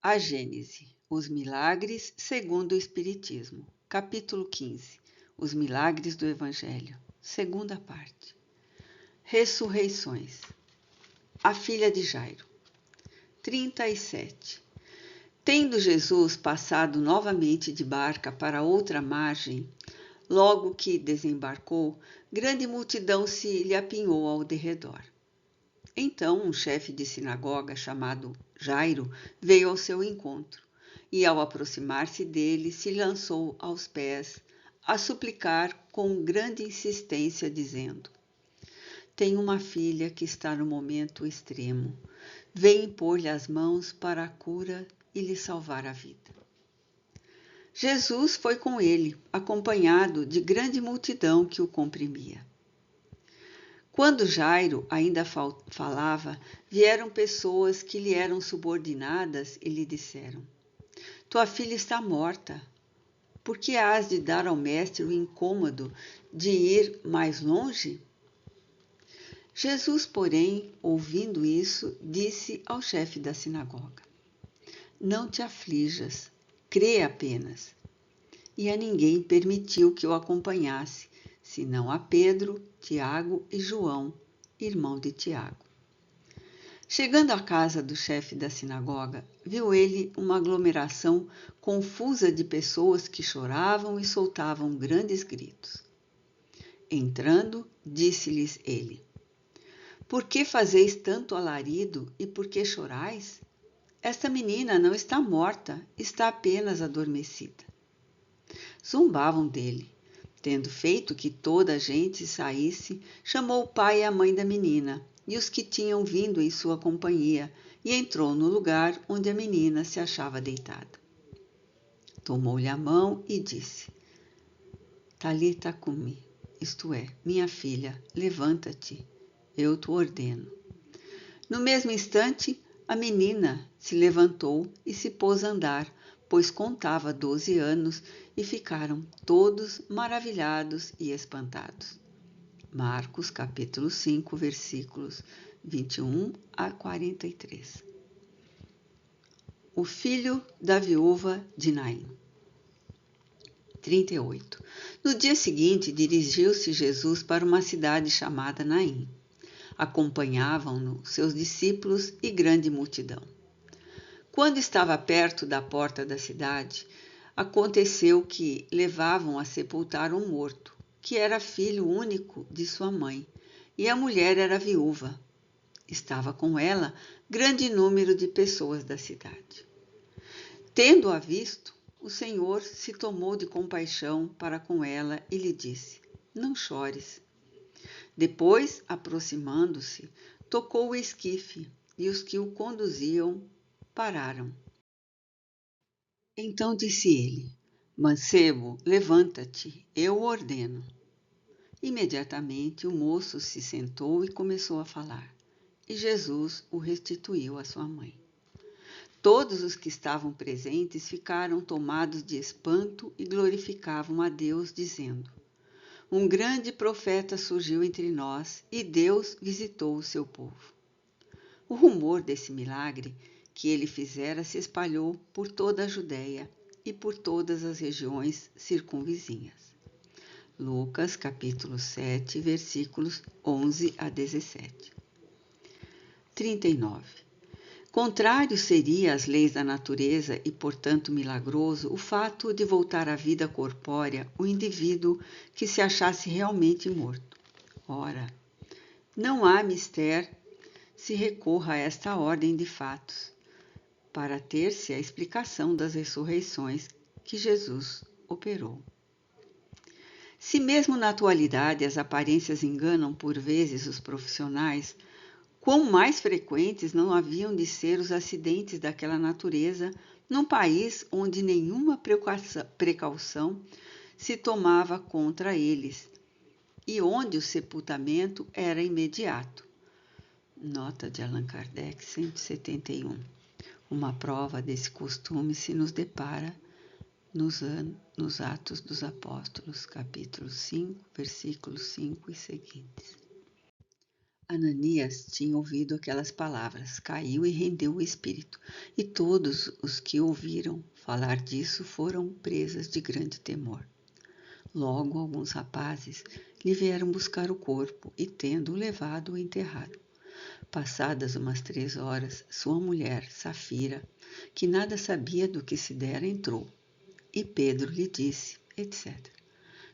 A Gênese, os milagres segundo o Espiritismo. Capítulo 15. Os milagres do Evangelho. Segunda parte. Ressurreições. A filha de Jairo. 37. Tendo Jesus passado novamente de barca para outra margem, logo que desembarcou, grande multidão se lhe apinhou ao derredor. Então um chefe de sinagoga chamado Jairo veio ao seu encontro e, ao aproximar-se dele, se lançou aos pés a suplicar com grande insistência, dizendo: Tenho uma filha que está no momento extremo. Vem impor-lhe as mãos para a cura e lhe salvar a vida. Jesus foi com ele, acompanhado de grande multidão que o comprimia. Quando Jairo ainda falava, vieram pessoas que lhe eram subordinadas e lhe disseram: Tua filha está morta. Por que hás de dar ao mestre o incômodo de ir mais longe? Jesus, porém, ouvindo isso, disse ao chefe da sinagoga: Não te aflijas, crê apenas. E a ninguém permitiu que o acompanhasse, senão a Pedro, Tiago e João, irmão de Tiago. Chegando à casa do chefe da sinagoga, viu ele uma aglomeração confusa de pessoas que choravam e soltavam grandes gritos. Entrando, disse-lhes ele: Por que fazeis tanto alarido e por que chorais? Esta menina não está morta, está apenas adormecida. Zombavam dele. Tendo feito que toda a gente saísse, chamou o pai e a mãe da menina e os que tinham vindo em sua companhia e entrou no lugar onde a menina se achava deitada. Tomou-lhe a mão e disse: Talita cumi, isto é, minha filha, levanta-te, eu te ordeno. No mesmo instante, a menina se levantou e se pôs a andar, pois contava 12 anos, e ficaram todos maravilhados e espantados. Marcos, capítulo 5, versículos 21 a 43. O filho da viúva de Naim. 38. No dia seguinte, dirigiu-se Jesus para uma cidade chamada Naim. Acompanhavam-no seus discípulos e grande multidão. Quando estava perto da porta da cidade, aconteceu que levavam a sepultar um morto, que era filho único de sua mãe, e a mulher era viúva. Estava com ela grande número de pessoas da cidade. Tendo-a visto, o Senhor se tomou de compaixão para com ela e lhe disse: Não chores. Depois, aproximando-se, tocou o esquife, e os que o conduziam pararam. Então disse ele: Mancebo, levanta-te, eu o ordeno. Imediatamente o moço se sentou e começou a falar, e Jesus o restituiu à sua mãe. Todos os que estavam presentes ficaram tomados de espanto e glorificavam a Deus, dizendo: Um grande profeta surgiu entre nós e Deus visitou o seu povo. O rumor desse milagre que ele fizera se espalhou por toda a Judéia e por todas as regiões circunvizinhas. Lucas, capítulo 7, versículos 11 a 17. 39. Contrário seria às leis da natureza e, portanto, milagroso o fato de voltar à vida corpórea o indivíduo que se achasse realmente morto. Ora, não há mister se recorra a esta ordem de fatos, para ter-se a explicação das ressurreições que Jesus operou. Se mesmo na atualidade as aparências enganam por vezes os profissionais, quão mais frequentes não haviam de ser os acidentes daquela natureza num país onde nenhuma precaução se tomava contra eles e onde o sepultamento era imediato. Nota de Allan Kardec, 171. Uma prova desse costume se nos depara nos Atos dos Apóstolos, capítulo 5, versículos 5 e seguintes. Ananias tinha ouvido aquelas palavras, caiu e rendeu o espírito, e todos os que ouviram falar disso foram presas de grande temor. Logo, alguns rapazes lhe vieram buscar o corpo e, tendo-o levado, o enterraram. Passadas umas 3 horas, sua mulher, Safira, que nada sabia do que se dera, entrou, e Pedro lhe disse, etc.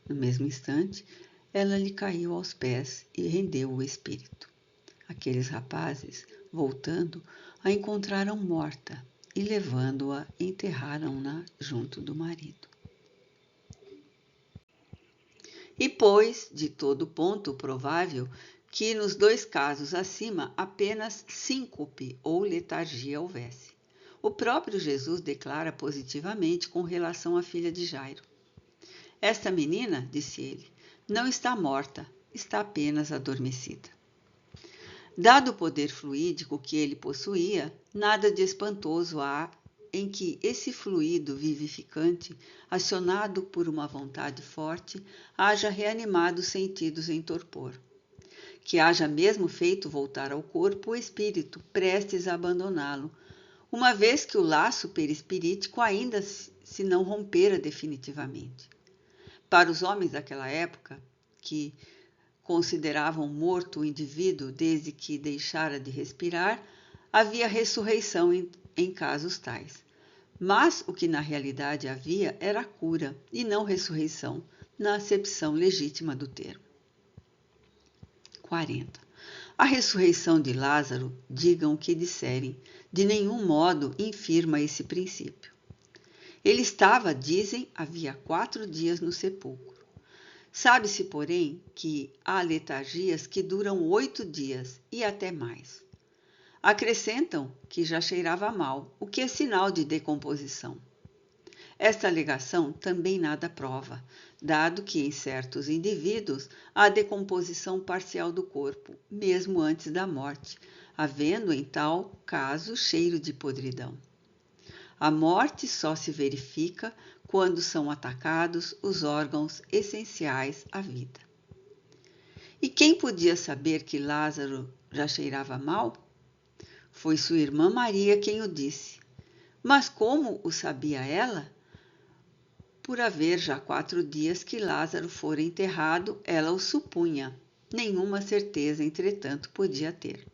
No mesmo instante, ela lhe caiu aos pés e rendeu o espírito. Aqueles rapazes, voltando, a encontraram morta e, levando-a, enterraram-na junto do marido. E pois, de todo ponto provável, que nos 2 casos acima apenas síncope ou letargia houvesse. O próprio Jesus declara positivamente com relação à filha de Jairo. Esta menina, disse ele, não está morta, está apenas adormecida. Dado o poder fluídico que ele possuía, nada de espantoso há em que esse fluido vivificante, acionado por uma vontade forte, haja reanimado os sentidos em torpor. Que haja mesmo feito voltar ao corpo o espírito, prestes a abandoná-lo, uma vez que o laço perispirítico ainda se não rompera definitivamente. Para os homens daquela época, que consideravam morto o indivíduo desde que deixara de respirar, havia ressurreição em casos tais. Mas o que na realidade havia era cura e não ressurreição, na acepção legítima do termo. 40. A ressurreição de Lázaro, digam o que disserem, de nenhum modo infirma esse princípio. Ele estava, dizem, havia 4 dias no sepulcro. Sabe-se, porém, que há letargias que duram 8 dias e até mais. Acrescentam que já cheirava mal, o que é sinal de decomposição. Esta alegação também nada prova, dado que em certos indivíduos há decomposição parcial do corpo, mesmo antes da morte, havendo em tal caso cheiro de podridão. A morte só se verifica quando são atacados os órgãos essenciais à vida. E quem podia saber que Lázaro já cheirava mal? Foi sua irmã Maria quem o disse. Mas como o sabia ela? Por haver já 4 dias que Lázaro fora enterrado, ela o supunha. Nenhuma certeza, entretanto, podia ter.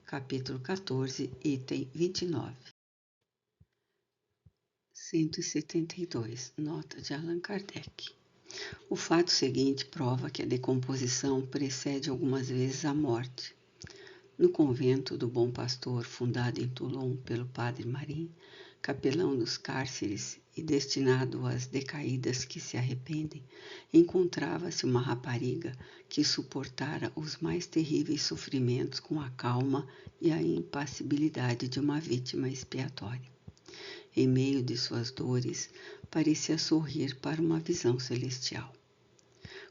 Capítulo 14, item 29. 172. Nota de Allan Kardec. O fato seguinte prova que a decomposição precede algumas vezes a morte. No convento do Bom Pastor, fundado em Toulon pelo padre Marim, capelão dos cárceres e destinado às decaídas que se arrependem, encontrava-se uma rapariga que suportara os mais terríveis sofrimentos com a calma e a impassibilidade de uma vítima expiatória. Em meio de suas dores, parecia sorrir para uma visão celestial.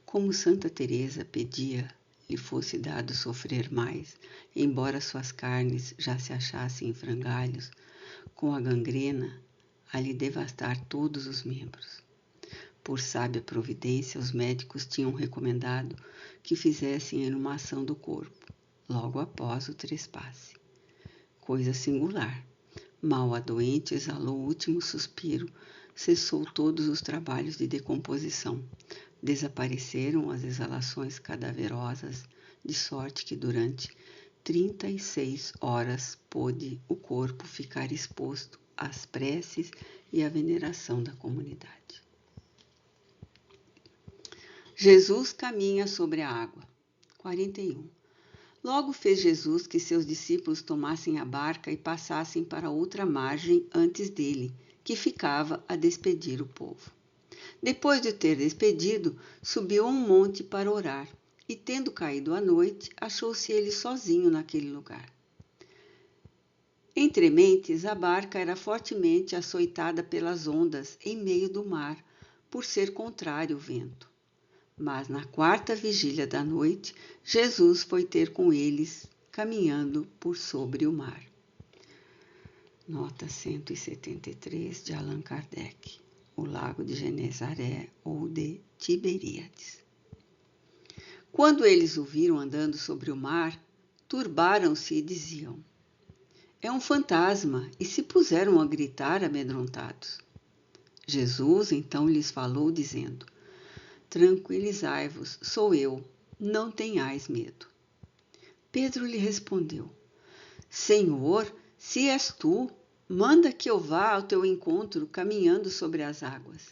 Como Santa Teresa pedia lhe fosse dado sofrer mais, embora suas carnes já se achassem em frangalhos, com a gangrena a lhe devastar todos os membros. Por sábia providência, os médicos tinham recomendado que fizessem a inumação do corpo, logo após o trespasse. Coisa singular. Mal a doente exalou o último suspiro, cessou todos os trabalhos de decomposição. Desapareceram as exalações cadaverosas, de sorte que durante 36 horas pôde o corpo ficar exposto às preces e à veneração da comunidade. Jesus caminha sobre a água. 41. Logo fez Jesus que seus discípulos tomassem a barca e passassem para outra margem antes dele, que ficava a despedir o povo. Depois de ter despedido, subiu a um monte para orar, e tendo caído a noite, achou-se ele sozinho naquele lugar. Entre mentes, a barca era fortemente açoitada pelas ondas em meio do mar, por ser contrário o vento. Mas na 4ª vigília da noite, Jesus foi ter com eles, caminhando por sobre o mar. Nota 173 de Allan Kardec. O lago de Genezaré ou de Tiberíades. Quando eles o viram andando sobre o mar, turbaram-se e diziam: é um fantasma, e se puseram a gritar amedrontados. Jesus então lhes falou, dizendo: tranquilizai-vos, sou eu, não tenhais medo. Pedro lhe respondeu: Senhor, se és tu, manda que eu vá ao teu encontro caminhando sobre as águas.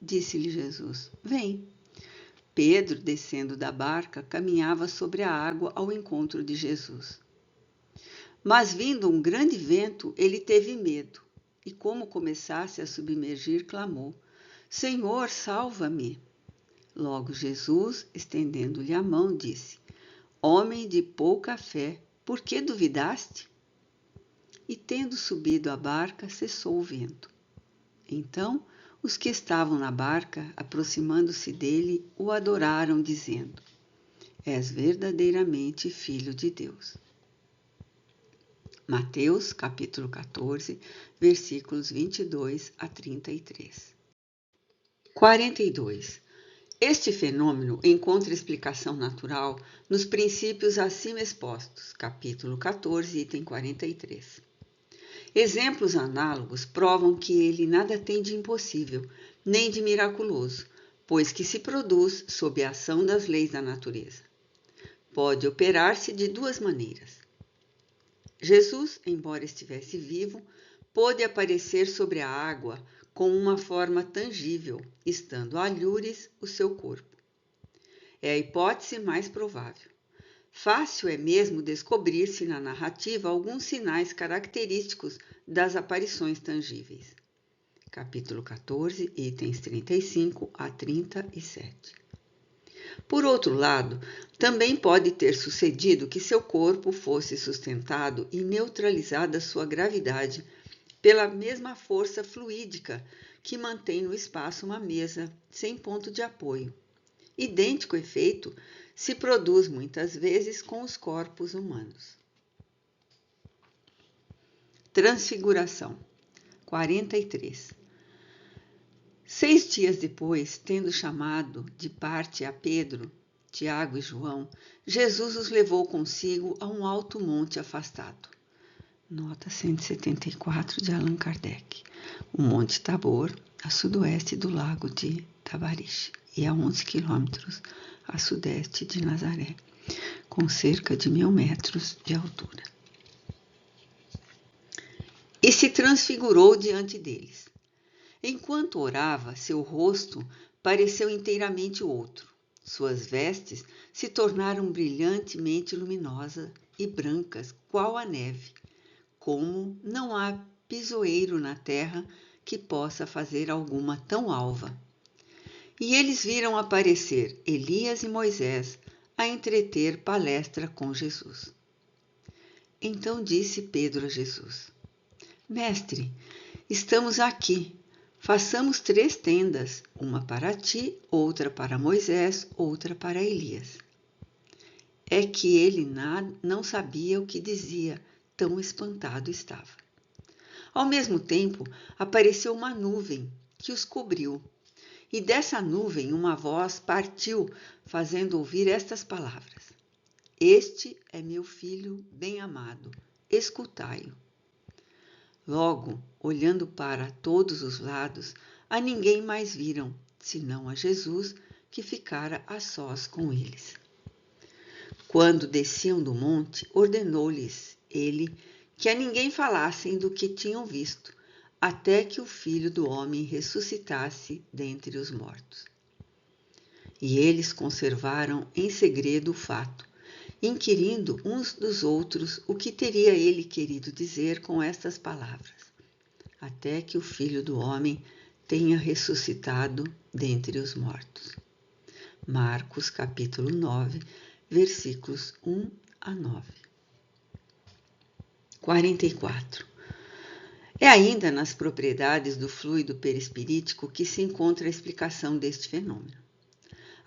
Disse-lhe Jesus: vem. Pedro, descendo da barca, caminhava sobre a água ao encontro de Jesus. Mas vindo um grande vento, ele teve medo, e como começasse a submergir, clamou: Senhor, salva-me! Logo Jesus, estendendo-lhe a mão, disse: homem de pouca fé, por que duvidaste? E tendo subido a barca, cessou o vento. Então, os que estavam na barca, aproximando-se dele, o adoraram, dizendo: és verdadeiramente Filho de Deus. Mateus, capítulo 14, versículos 22 a 33. 42. Este fenômeno encontra explicação natural nos princípios acima expostos, capítulo 14, item 43. Exemplos análogos provam que ele nada tem de impossível, nem de miraculoso, pois que se produz sob a ação das leis da natureza. Pode operar-se de duas maneiras. Jesus, embora estivesse vivo, pôde aparecer sobre a água com uma forma tangível, estando a alhures o seu corpo. É a hipótese mais provável. Fácil é mesmo descobrir-se na narrativa alguns sinais característicos das aparições tangíveis. Capítulo 14, itens 35 a 37. Por outro lado, também pode ter sucedido que seu corpo fosse sustentado e neutralizada sua gravidade pela mesma força fluídica que mantém no espaço uma mesa sem ponto de apoio. Idêntico efeito se produz muitas vezes com os corpos humanos. Transfiguração. 43. 6 dias depois, tendo chamado de parte a Pedro, Tiago e João, Jesus os levou consigo a um alto monte afastado. Nota 174 de Allan Kardec. O Monte Tabor, a sudoeste do lago de Tabariche, e a 11 quilômetros a sudeste de Nazaré, com cerca de 1000 metros de altura. E se transfigurou diante deles. Enquanto orava, seu rosto pareceu inteiramente outro. Suas vestes se tornaram brilhantemente luminosas e brancas, qual a neve, como não há pisoeiro na terra que possa fazer alguma tão alva. E eles viram aparecer Elias e Moisés a entreter palestra com Jesus. Então disse Pedro a Jesus: Mestre, estamos aqui. Façamos 3 tendas, uma para ti, outra para Moisés, outra para Elias. É que ele não sabia o que dizia, tão espantado estava. Ao mesmo tempo, apareceu uma nuvem que os cobriu, e dessa nuvem uma voz partiu, fazendo ouvir estas palavras: Este é meu filho bem-amado, escutai-o. Logo, olhando para todos os lados, a ninguém mais viram, senão a Jesus, que ficara a sós com eles. Quando desciam do monte, ordenou-lhes ele que a ninguém falassem do que tinham visto, até que o Filho do Homem ressuscitasse dentre os mortos. E eles conservaram em segredo o fato, inquirindo uns dos outros o que teria ele querido dizer com estas palavras: até que o Filho do Homem tenha ressuscitado dentre os mortos. Marcos, capítulo 9, versículos 1 a 9. 44. É ainda nas propriedades do fluido perispirítico que se encontra a explicação deste fenômeno.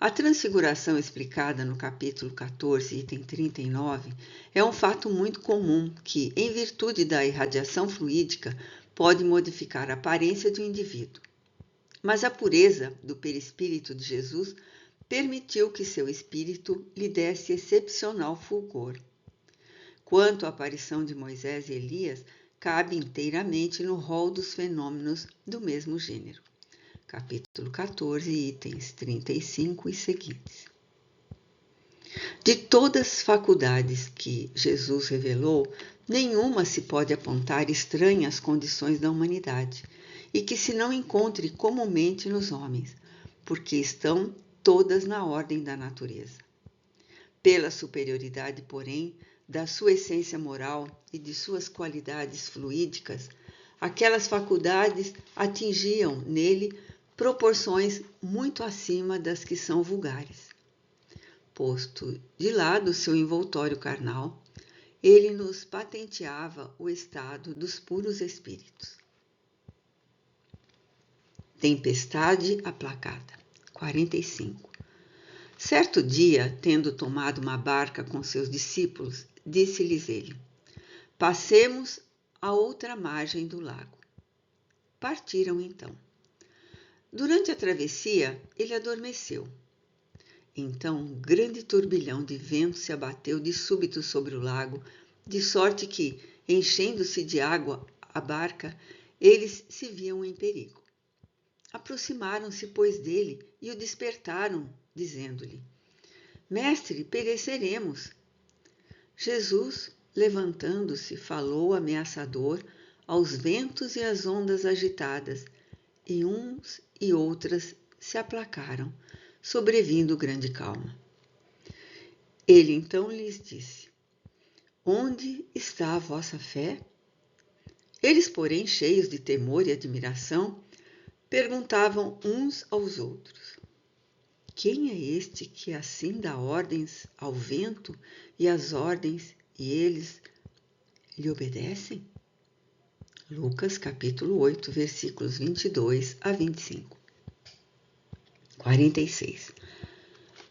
A transfiguração explicada no capítulo 14, item 39, é um fato muito comum que, em virtude da irradiação fluídica, pode modificar a aparência de um indivíduo. Mas a pureza do perispírito de Jesus permitiu que seu espírito lhe desse excepcional fulgor. Quanto à aparição de Moisés e Elias, cabe inteiramente no rol dos fenômenos do mesmo gênero. Capítulo 14, itens 35 e seguintes. De todas as faculdades que Jesus revelou, nenhuma se pode apontar estranha às condições da humanidade e que se não encontre comumente nos homens, porque estão todas na ordem da natureza. Pela superioridade, porém, da sua essência moral e de suas qualidades fluídicas, aquelas faculdades atingiam nele proporções muito acima das que são vulgares. Posto de lado seu envoltório carnal, ele nos patenteava o estado dos puros espíritos. Tempestade aplacada. 45. Certo dia, tendo tomado uma barca com seus discípulos, disse-lhes ele: Passemos à outra margem do lago. Partiram então. Durante a travessia, ele adormeceu. Então, um grande turbilhão de vento se abateu de súbito sobre o lago, de sorte que, enchendo-se de água a barca, eles se viam em perigo. Aproximaram-se, pois, dele e o despertaram, dizendo-lhe: Mestre, pereceremos. Jesus, levantando-se, falou ameaçador aos ventos e às ondas agitadas, e uns e outras se aplacaram, sobrevindo grande calma. Ele então lhes disse: Onde está a vossa fé? Eles, porém, cheios de temor e admiração, perguntavam uns aos outros: Quem é este que assim dá ordens ao vento e às ordens, e eles lhe obedecem? Lucas capítulo 8, versículos 22 a 25. 46.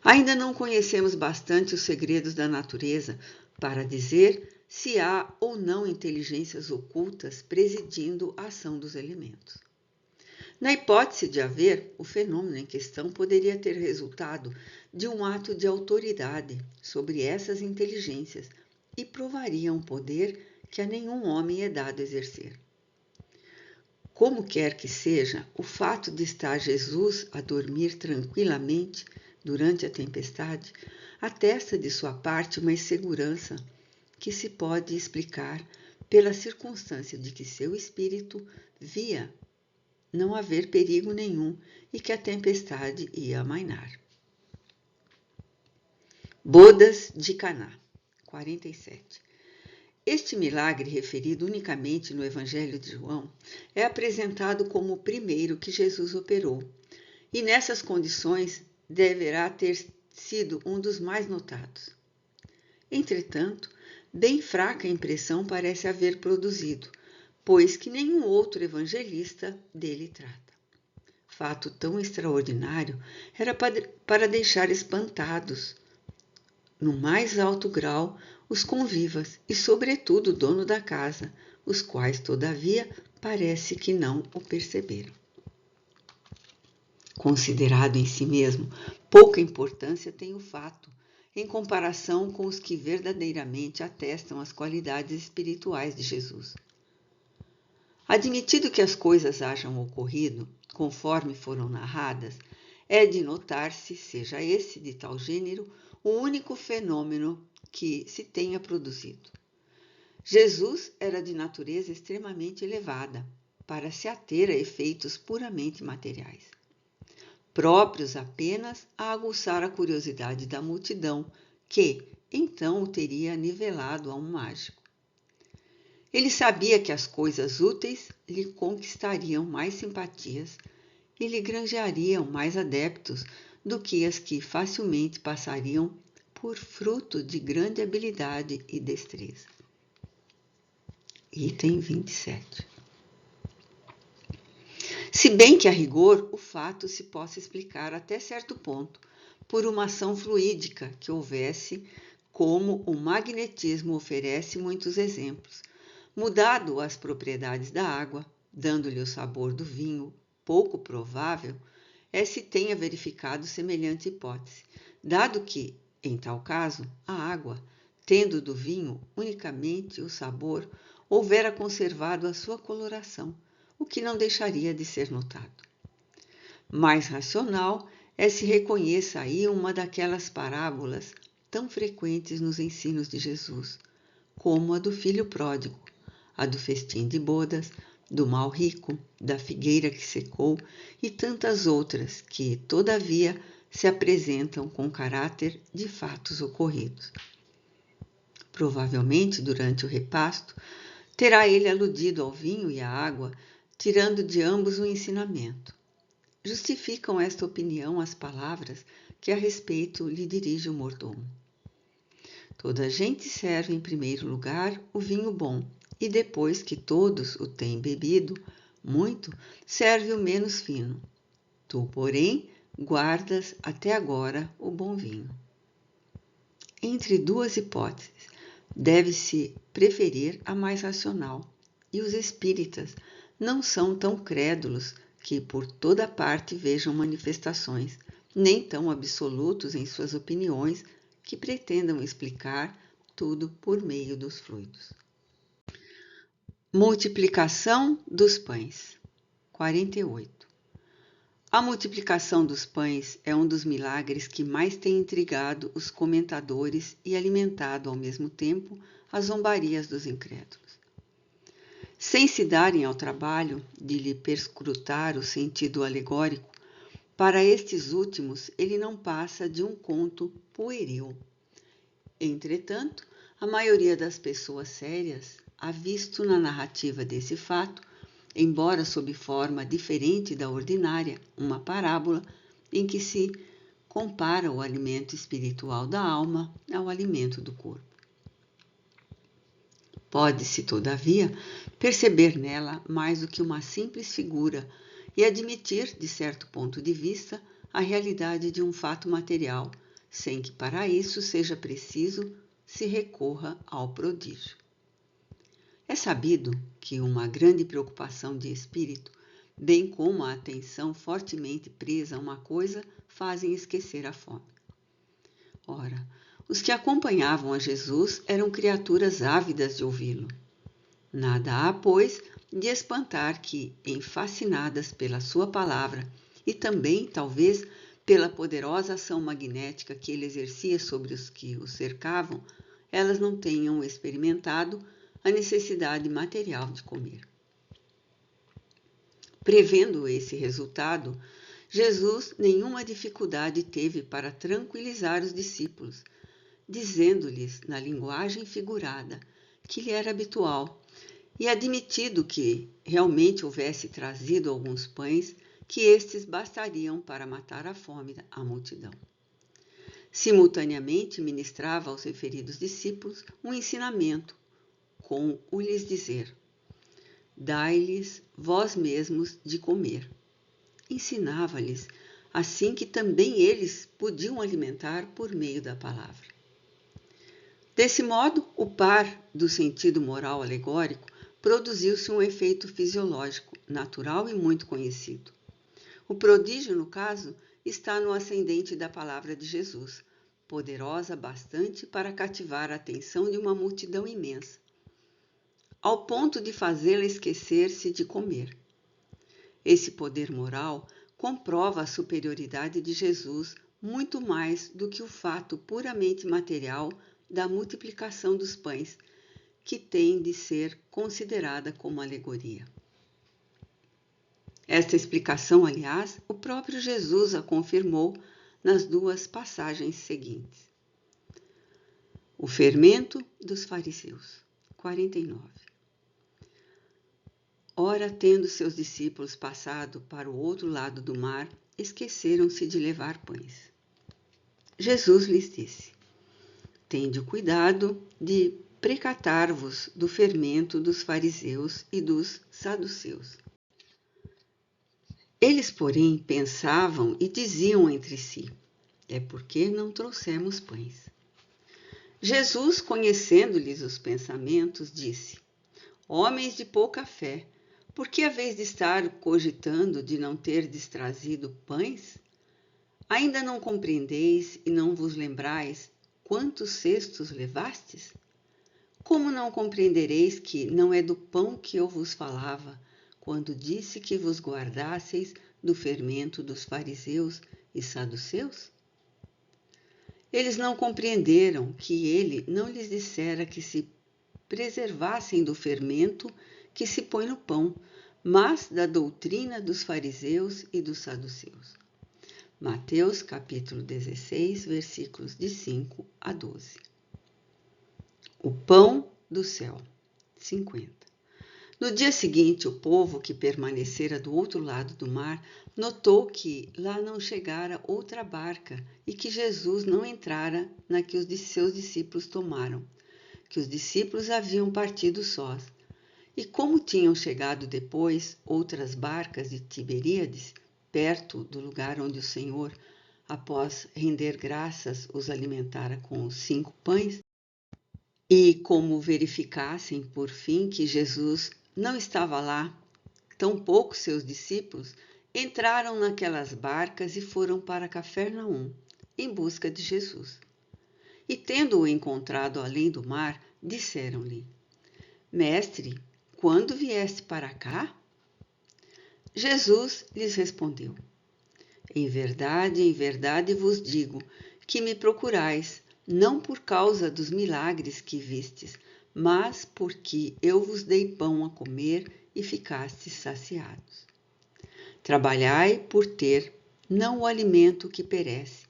Ainda não conhecemos bastante os segredos da natureza para dizer se há ou não inteligências ocultas presidindo a ação dos elementos. Na hipótese de haver, o fenômeno em questão poderia ter resultado de um ato de autoridade sobre essas inteligências e provaria um poder que a nenhum homem é dado exercer. Como quer que seja, o fato de estar Jesus a dormir tranquilamente durante a tempestade atesta de sua parte uma insegurança que se pode explicar pela circunstância de que seu espírito via não haver perigo nenhum e que a tempestade ia amainar. Bodas de Caná. 47. Este milagre, referido unicamente no Evangelho de João, é apresentado como o primeiro que Jesus operou, e nessas condições deverá ter sido um dos mais notados. Entretanto, bem fraca impressão parece haver produzido, pois que nenhum outro evangelista dele trata. Fato tão extraordinário era para deixar espantados, no mais alto grau, os convivas e, sobretudo, o dono da casa, os quais, todavia, parece que não o perceberam. Considerado em si mesmo, pouca importância tem o fato, em comparação com os que verdadeiramente atestam as qualidades espirituais de Jesus. Admitido que as coisas hajam ocorrido, conforme foram narradas, é de notar-se, seja esse de tal gênero, o único fenômeno que se tenha produzido. Jesus era de natureza extremamente elevada, para se ater a efeitos puramente materiais, próprios apenas a aguçar a curiosidade da multidão, que, então, o teria nivelado a um mágico. Ele sabia que as coisas úteis lhe conquistariam mais simpatias e lhe granjeariam mais adeptos do que as que facilmente passariam por fruto de grande habilidade e destreza. Item 27. Se bem que, a rigor, o fato se possa explicar até certo ponto por uma ação fluídica que houvesse, como o magnetismo oferece muitos exemplos, mudado as propriedades da água, dando-lhe o sabor do vinho, pouco provável, é se tenha verificado semelhante hipótese, dado que, em tal caso, a água, tendo do vinho unicamente o sabor, houvera conservado a sua coloração, o que não deixaria de ser notado. Mais racional é se reconheça aí uma daquelas parábolas tão frequentes nos ensinos de Jesus, como a do filho pródigo, a do festim de bodas, do mal rico, da figueira que secou e tantas outras que, todavia, se apresentam com caráter de fatos ocorridos. Provavelmente, durante o repasto, terá ele aludido ao vinho e à água, tirando de ambos um ensinamento. Justificam esta opinião as palavras que a respeito lhe dirige o mordomo. Toda a gente serve em primeiro lugar o vinho bom, e depois que todos o têm bebido muito, serve o menos fino. Tu, porém, guardas até agora o bom vinho. Entre duas hipóteses, deve-se preferir a mais racional, e os espíritas não são tão crédulos que por toda parte vejam manifestações, nem tão absolutos em suas opiniões que pretendam explicar tudo por meio dos fluidos. Multiplicação dos pães. 48. A multiplicação dos pães é um dos milagres que mais tem intrigado os comentadores e alimentado ao mesmo tempo as zombarias dos incrédulos. Sem se darem ao trabalho de lhe perscrutar o sentido alegórico, para estes últimos ele não passa de um conto pueril. Entretanto, a maioria das pessoas sérias há visto na narrativa desse fato, embora sob forma diferente da ordinária, uma parábola em que se compara o alimento espiritual da alma ao alimento do corpo. Pode-se, todavia, perceber nela mais do que uma simples figura e admitir, de certo ponto de vista, a realidade de um fato material, sem que para isso seja preciso se recorra ao prodígio. É sabido que uma grande preocupação de espírito, bem como a atenção fortemente presa a uma coisa, fazem esquecer a fome. Ora, os que acompanhavam a Jesus eram criaturas ávidas de ouvi-lo. Nada há, pois, de espantar que, fascinadas pela sua palavra e também, talvez, pela poderosa ação magnética que ele exercia sobre os que o cercavam, elas não tenham experimentado a necessidade material de comer. Prevendo esse resultado, Jesus nenhuma dificuldade teve para tranquilizar os discípulos, dizendo-lhes, na linguagem figurada, que lhe era habitual, e admitido que realmente houvesse trazido alguns pães, que estes bastariam para matar a fome à multidão. Simultaneamente ministrava aos referidos discípulos um ensinamento, com o lhes dizer: dai-lhes vós mesmos de comer. Ensinava-lhes, assim que também eles podiam alimentar por meio da palavra. Desse modo, o par do sentido moral alegórico produziu-se um efeito fisiológico, natural e muito conhecido. O prodígio, no caso, está no ascendente da palavra de Jesus, poderosa bastante para cativar a atenção de uma multidão imensa, ao ponto de fazê-la esquecer-se de comer. Esse poder moral comprova a superioridade de Jesus muito mais do que o fato puramente material da multiplicação dos pães, que tem de ser considerada como alegoria. Esta explicação, aliás, o próprio Jesus a confirmou nas duas passagens seguintes. O fermento dos fariseus. 49. Ora, tendo seus discípulos passado para o outro lado do mar, esqueceram-se de levar pães. Jesus lhes disse: tende cuidado de precatar-vos do fermento dos fariseus e dos saduceus. Eles, porém, pensavam e diziam entre si: é porque não trouxemos pães. Jesus, conhecendo-lhes os pensamentos, disse: homens de pouca fé, Por que haveis de estar cogitando de não terdes trazido pães? Ainda não compreendeis e não vos lembrais quantos cestos levastes? Como não compreendereis que não é do pão que eu vos falava, quando disse que vos guardasseis do fermento dos fariseus e saduceus? Eles não compreenderam que ele não lhes dissera que se preservassem do fermento que se põe no pão, mas da doutrina dos fariseus e dos saduceus. Mateus capítulo 16, versículos de 5 a 12. O pão do céu. 50. No dia seguinte, o povo que permanecera do outro lado do mar notou que lá não chegara outra barca e que Jesus não entrara na que os seus discípulos tomaram, que os discípulos haviam partido sós. E como tinham chegado depois outras barcas de Tiberíades, perto do lugar onde o Senhor, após render graças, os alimentara com os 5 pães, e como verificassem, por fim, que Jesus não estava lá, tampouco seus discípulos, entraram naquelas barcas e foram para Cafarnaum, em busca de Jesus. E tendo-o encontrado além do mar, disseram-lhe: Mestre, quando vieste para cá? Jesus lhes respondeu: em verdade vos digo que me procurais, não por causa dos milagres que vistes, mas porque eu vos dei pão a comer e ficastes saciados. Trabalhai por ter não o alimento que perece,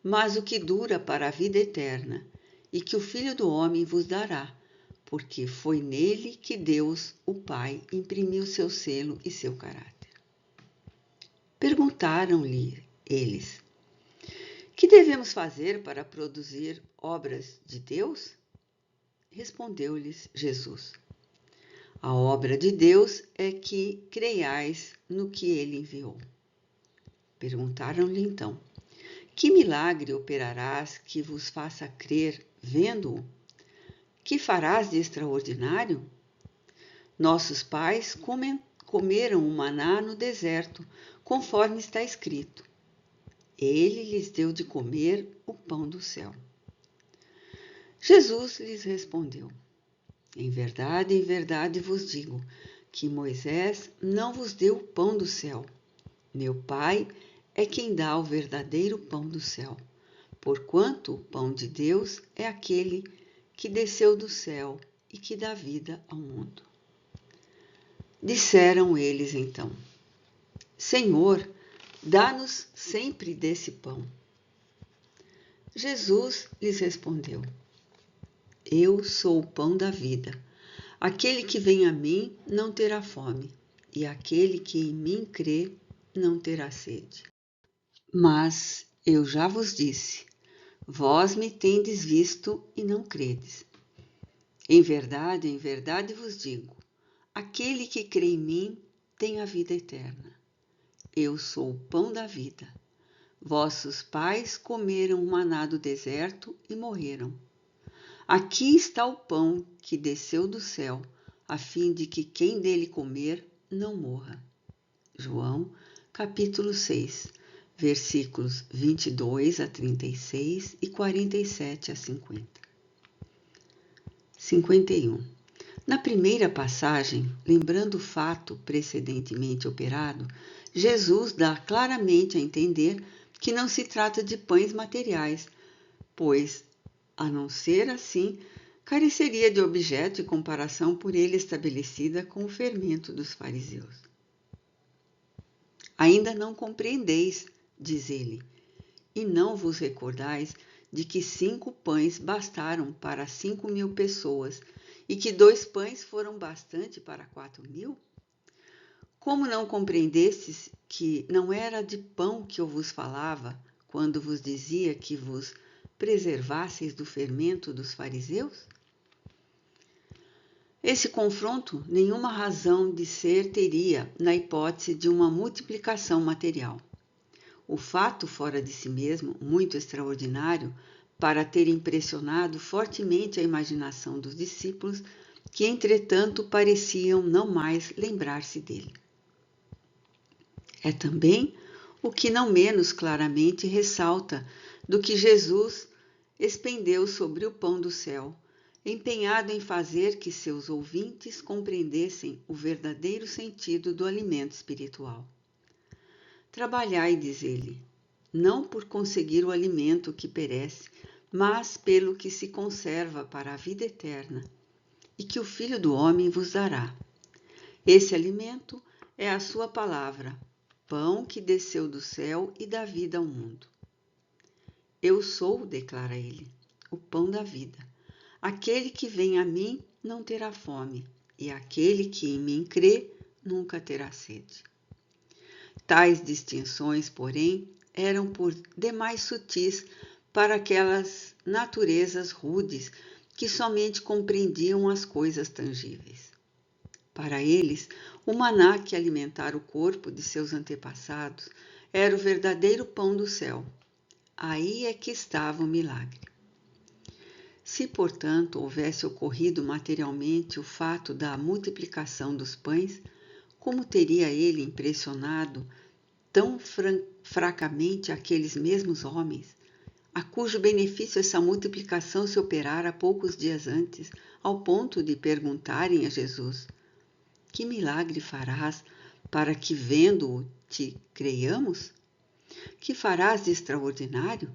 mas o que dura para a vida eterna, e que o Filho do Homem vos dará, porque foi nele que Deus, o Pai, imprimiu seu selo e seu caráter. Perguntaram-lhe eles: que devemos fazer para produzir obras de Deus? Respondeu-lhes Jesus: a obra de Deus é que creiais no que ele enviou. Perguntaram-lhe então: que milagre operarás que vos faça crer vendo-o? Que farás de extraordinário? Nossos pais comeram o maná no deserto, conforme está escrito: ele lhes deu de comer o pão do céu. Jesus lhes respondeu: em verdade vos digo que Moisés não vos deu o pão do céu. Meu Pai é quem dá o verdadeiro pão do céu, porquanto o pão de Deus é aquele que desceu do céu e que dá vida ao mundo. Disseram eles então: Senhor, dá-nos sempre desse pão. Jesus lhes respondeu: eu sou o pão da vida. Aquele que vem a mim não terá fome, e aquele que em mim crê não terá sede. Mas eu já vos disse, vós me tendes visto e não credes. Em verdade vos digo, aquele que crê em mim tem a vida eterna. Eu sou o pão da vida. Vossos pais comeram o maná do deserto e morreram. Aqui está o pão que desceu do céu, a fim de que quem dele comer não morra. João, capítulo 6, versículos 22 a 36 e 47 a 50. 51. Na primeira passagem, lembrando o fato precedentemente operado, Jesus dá claramente a entender que não se trata de pães materiais, pois, a não ser assim, careceria de objeto e comparação por ele estabelecida com o fermento dos fariseus. Ainda não compreendeis, diz ele, e não vos recordais de que 5 pães bastaram para 5.000 pessoas e que 2 pães foram bastante para 4.000? Como não compreendestes que não era de pão que eu vos falava, quando vos dizia que vos preservasseis do fermento dos fariseus? Esse confronto nenhuma razão de ser teria na hipótese de uma multiplicação material. O fato fora de si mesmo, muito extraordinário, para ter impressionado fortemente a imaginação dos discípulos, que entretanto pareciam não mais lembrar-se dele. É também o que não menos claramente ressalta do que Jesus expendeu sobre o pão do céu, empenhado em fazer que seus ouvintes compreendessem o verdadeiro sentido do alimento espiritual. Trabalhai, diz ele, não por conseguir o alimento que perece, mas pelo que se conserva para a vida eterna, e que o Filho do Homem vos dará. Esse alimento é a sua palavra, pão que desceu do céu e dá vida ao mundo. Eu sou, declara ele, o pão da vida. Aquele que vem a mim não terá fome, e aquele que em mim crê nunca terá sede. Tais distinções, porém, eram por demais sutis para aquelas naturezas rudes que somente compreendiam as coisas tangíveis. Para eles, o maná que alimentara o corpo de seus antepassados era o verdadeiro pão do céu. Aí é que estava o milagre. Se, portanto, houvesse ocorrido materialmente o fato da multiplicação dos pães, como teria ele impressionado tão fracamente aqueles mesmos homens, a cujo benefício essa multiplicação se operara poucos dias antes, ao ponto de perguntarem a Jesus: que milagre farás para que, vendo-o, te creiamos? Que farás de extraordinário?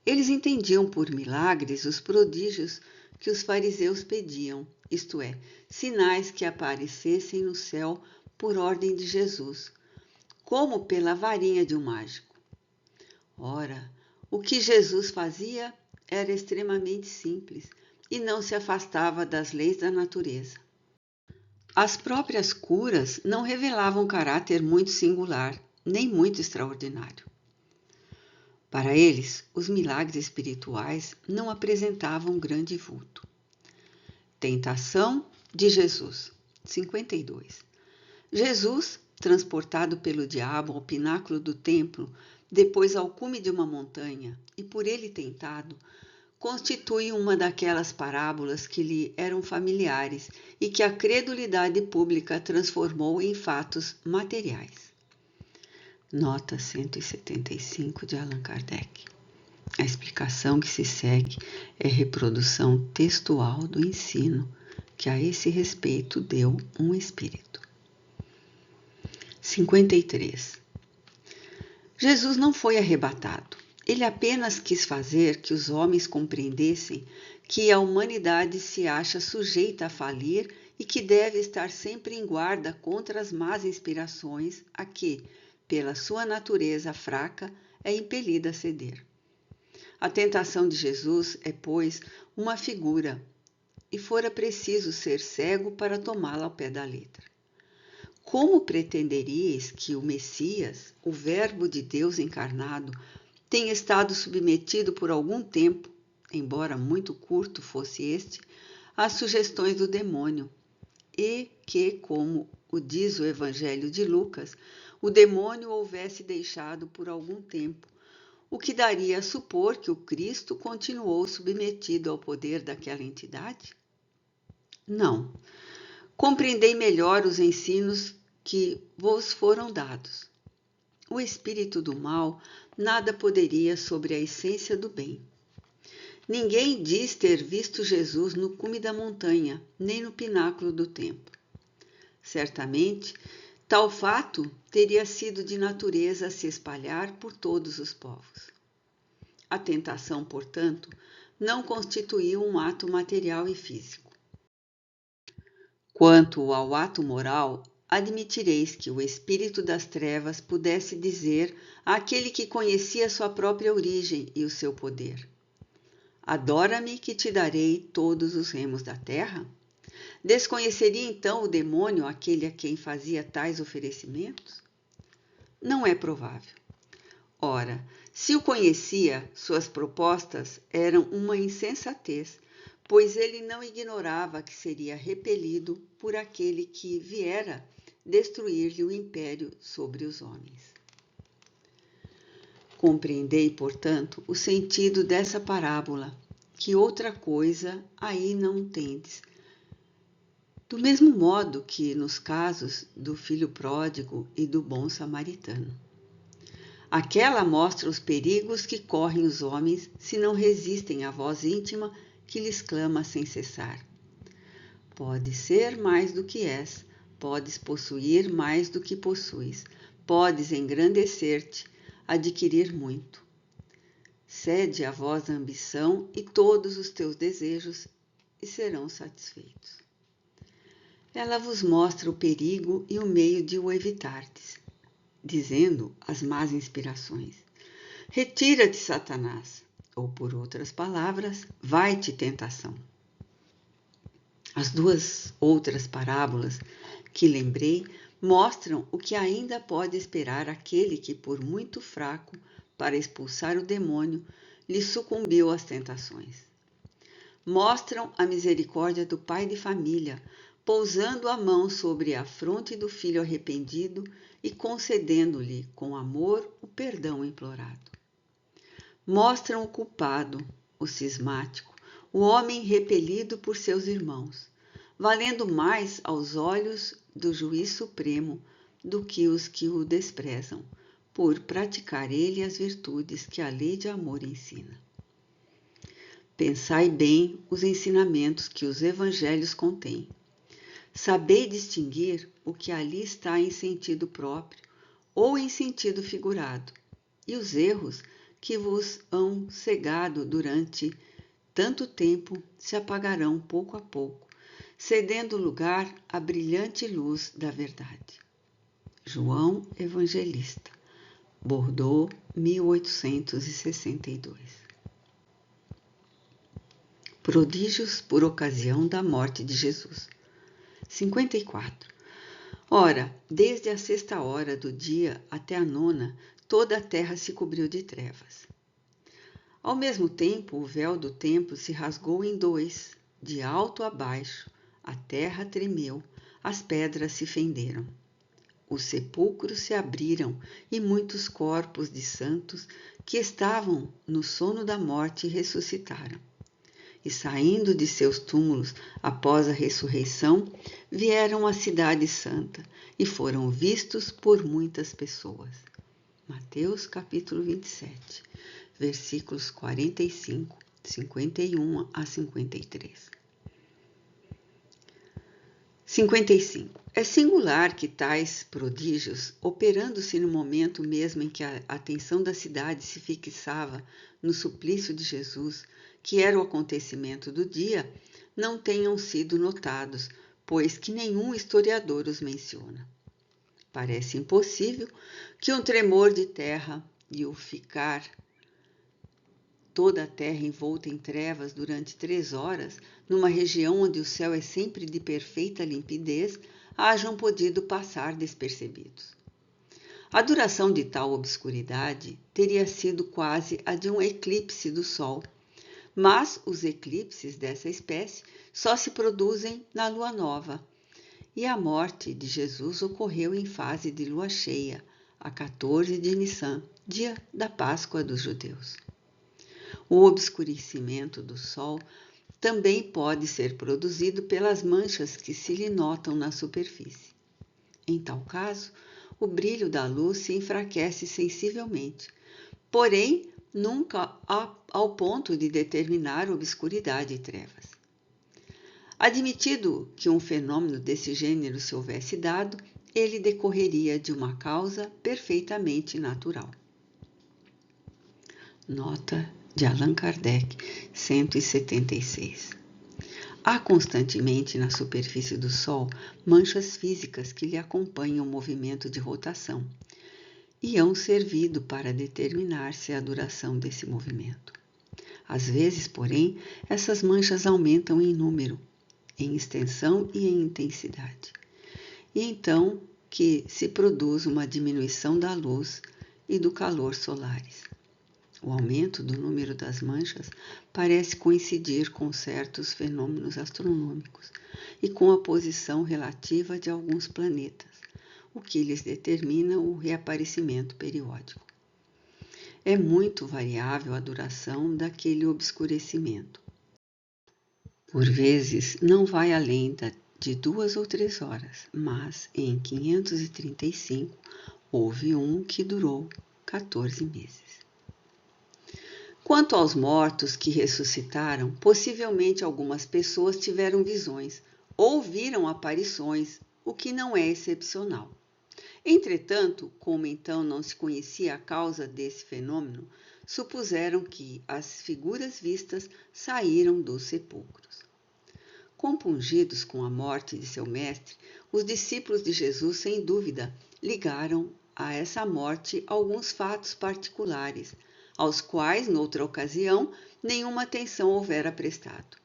Eles entendiam por milagres os prodígios que os fariseus pediam, isto é, sinais que aparecessem no céu por ordem de Jesus, como pela varinha de um mágico. Ora, o que Jesus fazia era extremamente simples e não se afastava das leis da natureza. As próprias curas não revelavam caráter muito singular, nem muito extraordinário. Para eles, os milagres espirituais não apresentavam grande vulto. Tentação de Jesus, 52. Jesus, transportado pelo diabo ao pináculo do templo, depois ao cume de uma montanha, e por ele tentado, constitui uma daquelas parábolas que lhe eram familiares e que a credulidade pública transformou em fatos materiais. Nota 175 de Allan Kardec. A explicação que se segue é reprodução textual do ensino que a esse respeito deu um espírito. 53. Jesus não foi arrebatado. Ele apenas quis fazer que os homens compreendessem que a humanidade se acha sujeita a falir e que deve estar sempre em guarda contra as más inspirações a que, pela sua natureza fraca, é impelida a ceder. A tentação de Jesus é, pois, uma figura, e fora preciso ser cego para tomá-la ao pé da letra. Como pretenderíeis que o Messias, o Verbo de Deus encarnado, tenha estado submetido por algum tempo, embora muito curto fosse este, às sugestões do demônio, e que, como o diz o Evangelho de Lucas, o demônio o houvesse deixado por algum tempo, o que daria a supor que o Cristo continuou submetido ao poder daquela entidade? Não. Compreendei melhor os ensinos que vos foram dados. O espírito do mal nada poderia sobre a essência do bem. Ninguém diz ter visto Jesus no cume da montanha, nem no pináculo do templo. Certamente, tal fato teria sido de natureza a se espalhar por todos os povos. A tentação, portanto, não constituiu um ato material e físico. Quanto ao ato moral, admitireis que o espírito das trevas pudesse dizer àquele que conhecia sua própria origem e o seu poder: adora-me que te darei todos os remos da terra? Desconheceria então o demônio aquele a quem fazia tais oferecimentos? Não é provável. Ora, se o conhecia, suas propostas eram uma insensatez, pois ele não ignorava que seria repelido por aquele que viera destruir-lhe o império sobre os homens. Compreendei, portanto, o sentido dessa parábola que outra coisa aí não tendes. Do mesmo modo que nos casos do filho pródigo e do bom samaritano. Aquela mostra os perigos que correm os homens se não resistem à voz íntima que lhes clama sem cessar. Podes ser mais do que és, podes possuir mais do que possuis, podes engrandecer-te, adquirir muito. Cede à voz da ambição e todos os teus desejos e serão satisfeitos. Ela vos mostra o perigo e o meio de o evitardes, dizendo as más inspirações: retira-te, Satanás, ou por outras palavras, vai-te, tentação. As duas outras parábolas que lembrei mostram o que ainda pode esperar aquele que, por muito fraco para expulsar o demônio, lhe sucumbiu às tentações. Mostram a misericórdia do pai de família, pousando a mão sobre a fronte do filho arrependido e concedendo-lhe, com amor, o perdão implorado. Mostram o culpado, o cismático, o homem repelido por seus irmãos, valendo mais aos olhos do juiz supremo do que os que o desprezam, por praticar ele as virtudes que a lei de amor ensina. Pensai bem os ensinamentos que os evangelhos contêm. Sabei distinguir o que ali está em sentido próprio ou em sentido figurado, e os erros que vos hão cegado durante tanto tempo se apagarão pouco a pouco, cedendo lugar à brilhante luz da verdade. João Evangelista, Bordeaux, 1862. Prodígios por ocasião da morte de Jesus. 54. Ora, desde a 6ª do dia até a 9ª, toda a terra se cobriu de trevas. Ao mesmo tempo, o véu do templo se rasgou em 2, de alto a baixo, a terra tremeu, as pedras se fenderam. Os sepulcros se abriram e muitos corpos de santos que estavam no sono da morte ressuscitaram. E saindo de seus túmulos após a ressurreição, vieram à cidade santa e foram vistos por muitas pessoas. Mateus capítulo 27, versículos 45, 51 a 53. 55. É singular que tais prodígios, operando-se no momento mesmo em que a atenção da cidade se fixava no suplício de Jesus, que era o acontecimento do dia, não tenham sido notados, pois que nenhum historiador os menciona. Parece impossível que um tremor de terra e o ficar toda a terra envolta em trevas durante 3 horas, numa região onde o céu é sempre de perfeita limpidez, hajam podido passar despercebidos. A duração de tal obscuridade teria sido quase a de um eclipse do Sol, mas os eclipses dessa espécie só se produzem na lua nova, e a morte de Jesus ocorreu em fase de lua cheia, a 14 de Nissan, dia da Páscoa dos judeus. O obscurecimento do Sol também pode ser produzido pelas manchas que se lhe notam na superfície. Em tal caso, o brilho da luz se enfraquece sensivelmente, porém nunca ao ponto de determinar obscuridade e trevas. Admitido que um fenômeno desse gênero se houvesse dado, ele decorreria de uma causa perfeitamente natural. Nota de Allan Kardec, 176. Há constantemente na superfície do Sol manchas físicas que lhe acompanham o movimento de rotação e hão servido para determinar-se a duração desse movimento. Às vezes, porém, essas manchas aumentam em número, em extensão e em intensidade. E então que se produz uma diminuição da luz e do calor solares. O aumento do número das manchas parece coincidir com certos fenômenos astronômicos e com a posição relativa de alguns planetas, o que lhes determina o reaparecimento periódico. É muito variável a duração daquele obscurecimento. Por vezes não vai além de 2 ou 3 horas, mas em 535 houve um que durou 14 meses. Quanto aos mortos que ressuscitaram, possivelmente algumas pessoas tiveram visões ou viram aparições, o que não é excepcional. Entretanto, como então não se conhecia a causa desse fenômeno, supuseram que as figuras vistas saíram dos sepulcros. Compungidos com a morte de seu mestre, os discípulos de Jesus, sem dúvida, ligaram a essa morte alguns fatos particulares, aos quais, noutra ocasião, nenhuma atenção houvera prestado.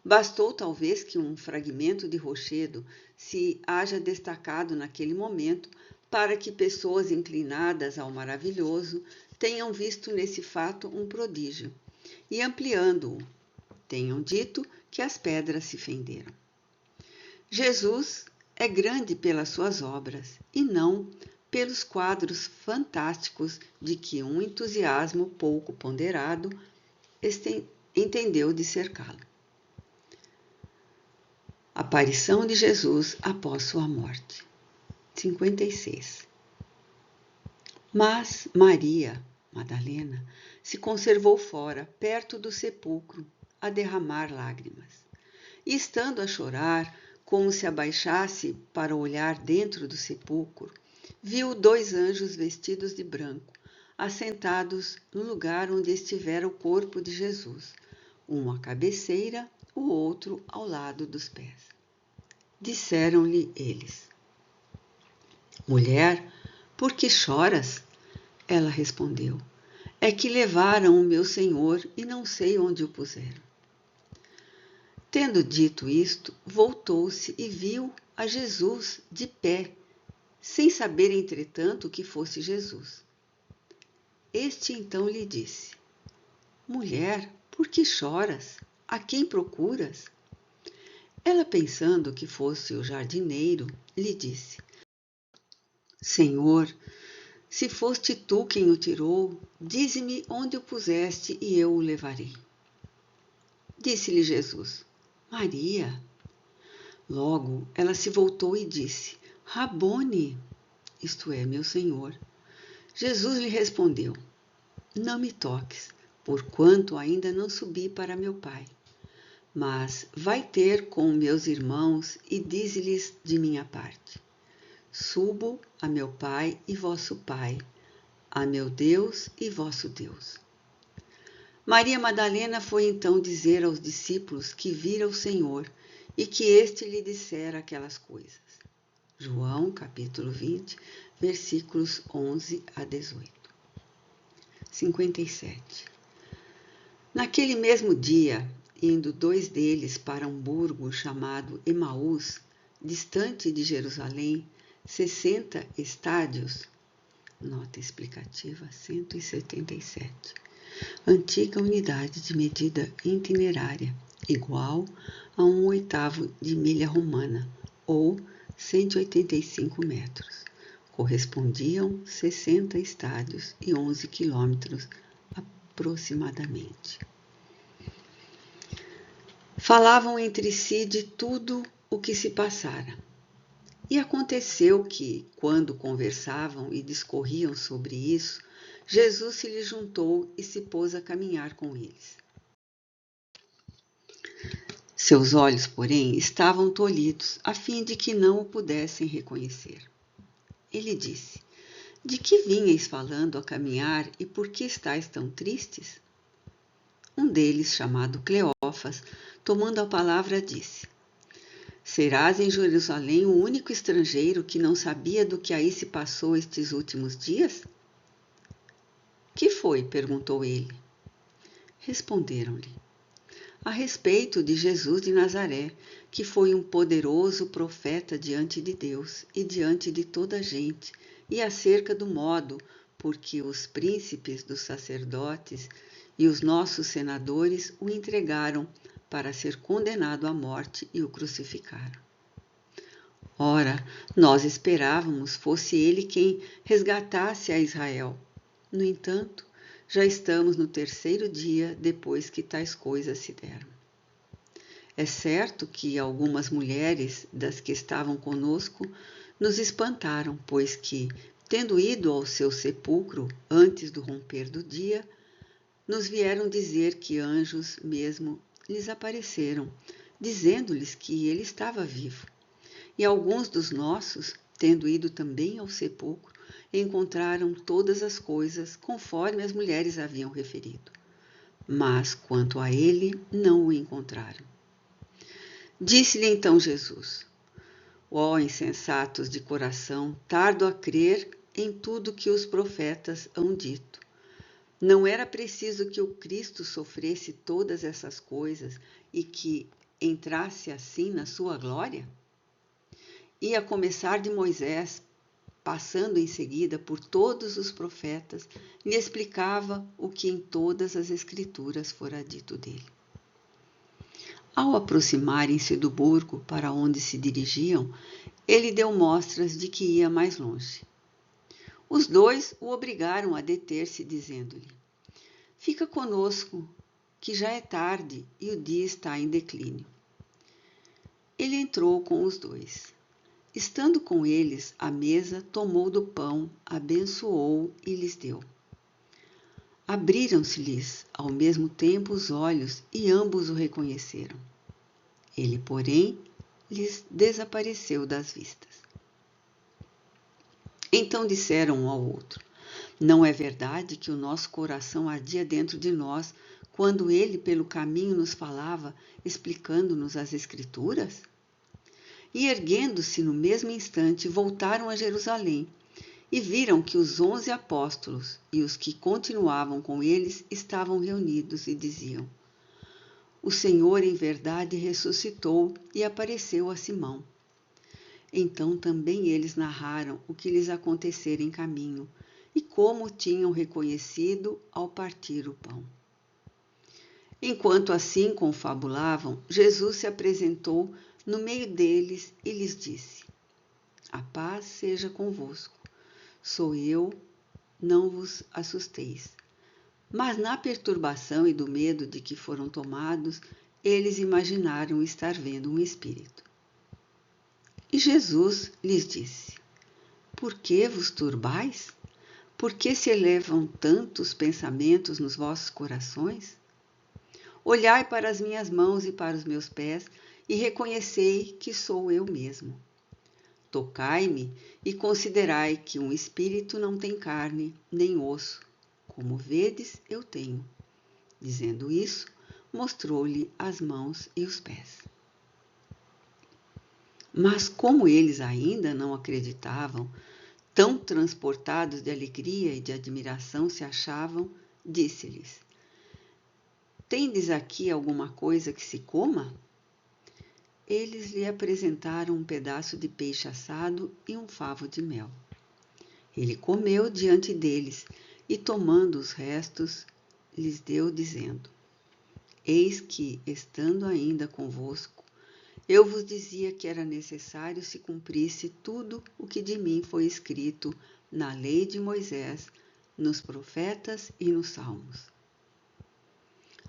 Bastou talvez que um fragmento de rochedo se haja destacado naquele momento para que pessoas inclinadas ao maravilhoso tenham visto nesse fato um prodígio e, ampliando-o, tenham dito que as pedras se fenderam. Jesus é grande pelas suas obras e não pelos quadros fantásticos de que um entusiasmo pouco ponderado entendeu de cercá-lo. Aparição de Jesus após sua morte. 56. Mas Maria Madalena se conservou fora, perto do sepulcro, a derramar lágrimas. E estando a chorar, como se abaixasse para olhar dentro do sepulcro, viu 2 anjos vestidos de branco, assentados no lugar onde estivera o corpo de Jesus, um à cabeceira, o outro ao lado dos pés. Disseram-lhe eles: Mulher, por que choras? Ela respondeu: É que levaram o meu Senhor e não sei onde o puseram. Tendo dito isto, voltou-se e viu a Jesus de pé, sem saber, entretanto, que fosse Jesus. Este então lhe disse: Mulher, por que choras? A quem procuras? Ela, pensando que fosse o jardineiro, lhe disse: Senhor, se foste tu quem o tirou, dize-me onde o puseste e eu o levarei. Disse-lhe Jesus: Maria. Logo ela se voltou e disse: Rabone, isto é, meu Senhor. Jesus lhe respondeu: Não me toques, porquanto ainda não subi para meu Pai. Mas vai ter com meus irmãos e dize-lhes de minha parte: Subo a meu Pai e vosso Pai, a meu Deus e vosso Deus. Maria Madalena foi então dizer aos discípulos que vira o Senhor e que este lhe dissera aquelas coisas. João, capítulo 20, versículos 11 a 18. 57. Naquele mesmo dia, indo 2 deles para um burgo chamado Emaús, distante de Jerusalém, 60 estádios, nota explicativa 177, antiga unidade de medida itinerária, igual a 1/8 de milha romana, ou 185 metros. Correspondiam 60 estádios e 11 quilômetros aproximadamente. Falavam entre si de tudo o que se passara. E aconteceu que, quando conversavam e discorriam sobre isso, Jesus se lhes juntou e se pôs a caminhar com eles. Seus olhos, porém, estavam tolhidos, a fim de que não o pudessem reconhecer. Ele disse: De que vinhais falando a caminhar e por que estáis tão tristes? Um deles, chamado Cleófas, tomando a palavra, disse: Serás em Jerusalém o único estrangeiro que não sabia do que aí se passou estes últimos dias? Que foi? Perguntou ele. Responderam-lhe: A respeito de Jesus de Nazaré, que foi um poderoso profeta diante de Deus e diante de toda a gente, e acerca do modo por que os príncipes dos sacerdotes e os nossos senadores o entregaram para ser condenado à morte e o crucificaram. Ora, nós esperávamos fosse ele quem resgatasse a Israel. No entanto, já estamos no 3º dia depois que tais coisas se deram. É certo que algumas mulheres das que estavam conosco nos espantaram, pois que, tendo ido ao seu sepulcro antes do romper do dia, nos vieram dizer que anjos mesmo lhes apareceram, dizendo-lhes que ele estava vivo. E alguns dos nossos, tendo ido também ao sepulcro, encontraram todas as coisas conforme as mulheres haviam referido. Mas quanto a ele, não o encontraram. Disse-lhe então Jesus: ó insensatos de coração, tardo a crer em tudo que os profetas hão dito. Não era preciso que o Cristo sofresse todas essas coisas e que entrasse assim na sua glória? E a começar de Moisés, passando em seguida por todos os profetas, lhe explicava o que em todas as Escrituras fora dito dele. Ao aproximarem-se do burgo para onde se dirigiam, ele deu mostras de que ia mais longe. Os dois o obrigaram a deter-se, dizendo-lhe: fica conosco, que já é tarde e o dia está em declínio. Ele entrou com os dois. Estando com eles à mesa, tomou do pão, abençoou e lhes deu. Abriram-se-lhes ao mesmo tempo os olhos e ambos o reconheceram. Ele, porém, lhes desapareceu das vistas. Então disseram um ao outro: não é verdade que o nosso coração ardia dentro de nós quando ele pelo caminho nos falava, explicando-nos as Escrituras? E erguendo-se no mesmo instante, voltaram a Jerusalém e viram que os 11 apóstolos e os que continuavam com eles estavam reunidos e diziam: o Senhor em verdade ressuscitou e apareceu a Simão. Então também eles narraram o que lhes acontecera em caminho e como o tinham reconhecido ao partir o pão. Enquanto assim confabulavam, Jesus se apresentou no meio deles e lhes disse: a paz seja convosco. Sou eu, não vos assusteis. Mas na perturbação e do medo de que foram tomados, eles imaginaram estar vendo um espírito. E Jesus lhes disse: por que vos turbais? Por que se elevam tantos pensamentos nos vossos corações? Olhai para as minhas mãos e para os meus pés e reconhecei que sou eu mesmo. Tocai-me e considerai que um espírito não tem carne nem osso, como vedes eu tenho. Dizendo isso, mostrou-lhe as mãos e os pés. Mas como eles ainda não acreditavam, tão transportados de alegria e de admiração se achavam, disse-lhes: tendes aqui alguma coisa que se coma? Eles lhe apresentaram um pedaço de peixe assado e um favo de mel. Ele comeu diante deles e, tomando os restos, lhes deu, dizendo: eis que, estando ainda convosco, eu vos dizia que era necessário se cumprisse tudo o que de mim foi escrito na lei de Moisés, nos profetas e nos salmos.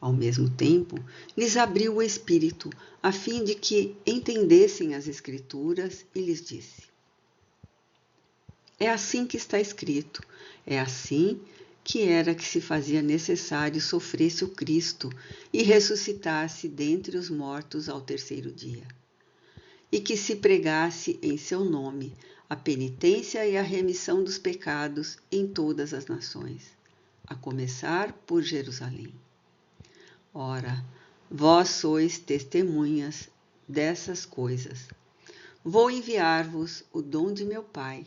Ao mesmo tempo, lhes abriu o espírito, a fim de que entendessem as Escrituras, e lhes disse: é assim que está escrito, é assim que era que se fazia necessário sofresse o Cristo e ressuscitasse dentre os mortos ao terceiro dia, e que se pregasse em seu nome a penitência e a remissão dos pecados em todas as nações, a começar por Jerusalém. Ora, vós sois testemunhas dessas coisas. Vou enviar-vos o dom de meu Pai,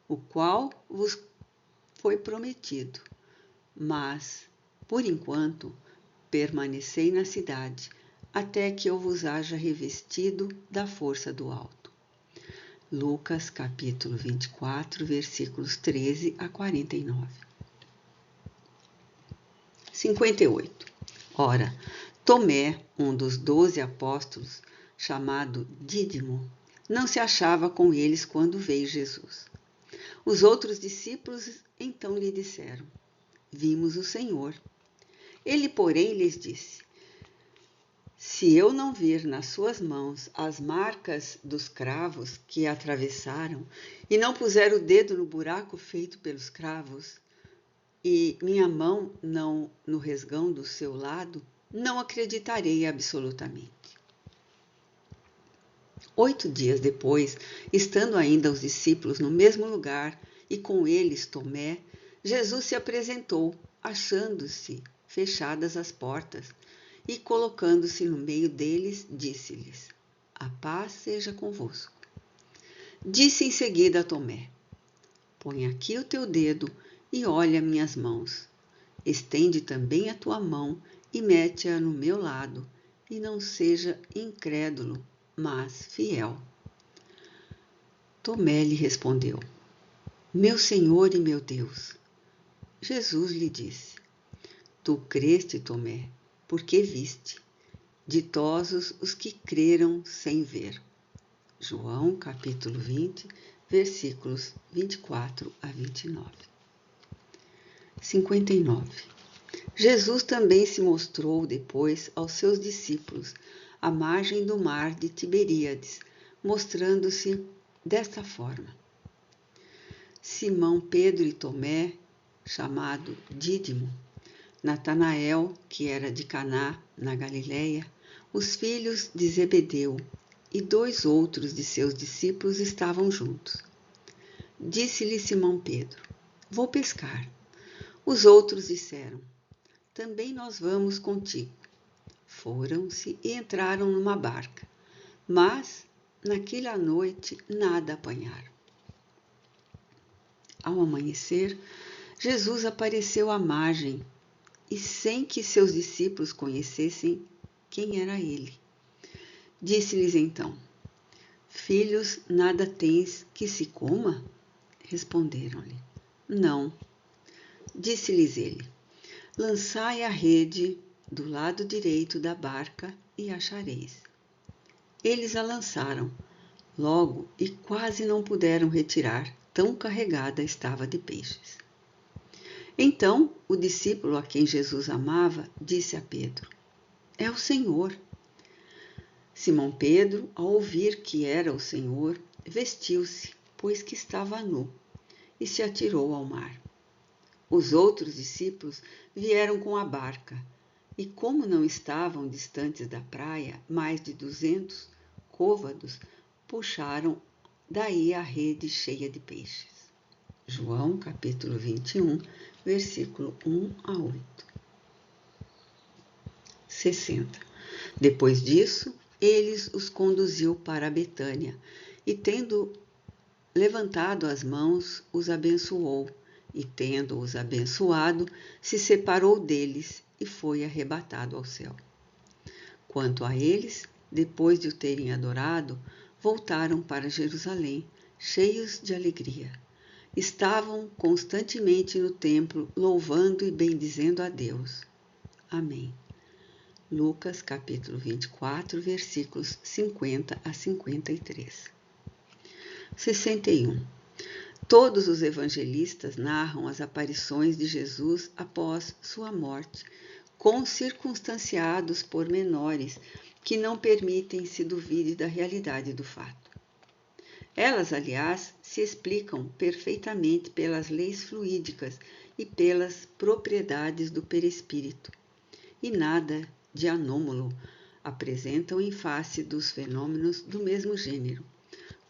o qual vos foi prometido. Mas, por enquanto, permanecei na cidade, até que eu vos haja revestido da força do alto. Lucas capítulo 24, versículos 13 a 49. 58. Ora, Tomé, um dos 12 apóstolos, chamado Dídimo, não se achava com eles quando veio Jesus. Os outros discípulos então lhe disseram: vimos o Senhor. Ele, porém, lhes disse: Se eu não vir nas suas mãos as marcas dos cravos que a atravessaram, e não puser o dedo no buraco feito pelos cravos, e minha mão não no resgão do seu lado, não acreditarei absolutamente. 8 dias depois, estando ainda os discípulos no mesmo lugar e com eles Tomé, Jesus se apresentou, achando-se fechadas as portas, e colocando-se no meio deles, disse-lhes: A paz seja convosco. Disse em seguida a Tomé: Põe aqui o teu dedo e olha minhas mãos. Estende também a tua mão e mete-a no meu lado, e não seja incrédulo, mas fiel. Tomé lhe respondeu: Meu Senhor e meu Deus. Jesus lhe disse: Tu creste, Tomé, porque viste. Ditosos os que creram sem ver. João, capítulo 20, versículos 24 a 29. 59. Jesus também se mostrou depois aos seus discípulos à margem do mar de Tiberíades, mostrando-se desta forma: Simão, Pedro e Tomé, chamado Dídimo, Natanael, que era de Caná, na Galiléia, os filhos de Zebedeu, e 2 outros de seus discípulos estavam juntos. Disse-lhe Simão Pedro: Vou pescar. Os outros disseram: Também nós vamos contigo. Foram-se e entraram numa barca, mas naquela noite nada apanharam. Ao amanhecer, Jesus apareceu à margem e sem que seus discípulos conhecessem quem era ele. Disse-lhes então: Filhos, nada tens que se coma? Responderam-lhe: Não. Disse-lhes ele: Lançai a rede do lado direito da barca e achareis. Eles a lançaram logo e quase não puderam retirar, tão carregada estava de peixes. Então o discípulo a quem Jesus amava disse a Pedro: É o Senhor. Simão Pedro, ao ouvir que era o Senhor, vestiu-se, pois que estava nu, e se atirou ao mar. Os outros discípulos vieram com a barca, e como não estavam distantes da praia mais de 200 côvados, puxaram daí a rede cheia de peixes. João, capítulo 21, versículo 1 a 8. 60. Depois disso, eles os conduziu para Betânia, e tendo levantado as mãos, os abençoou, e tendo-os abençoado, se separou deles e foi arrebatado ao céu. Quanto a eles, depois de o terem adorado, voltaram para Jerusalém, cheios de alegria. Estavam constantemente no templo, louvando e bendizendo a Deus. Amém. Lucas, capítulo 24, versículos 50 a 53. 61. Todos os evangelistas narram as aparições de Jesus após sua morte, com circunstanciados pormenores que não permitem se duvide da realidade do fato. Elas, aliás, se explicam perfeitamente pelas leis fluídicas e pelas propriedades do perispírito, e nada de anômalo apresentam em face dos fenômenos do mesmo gênero,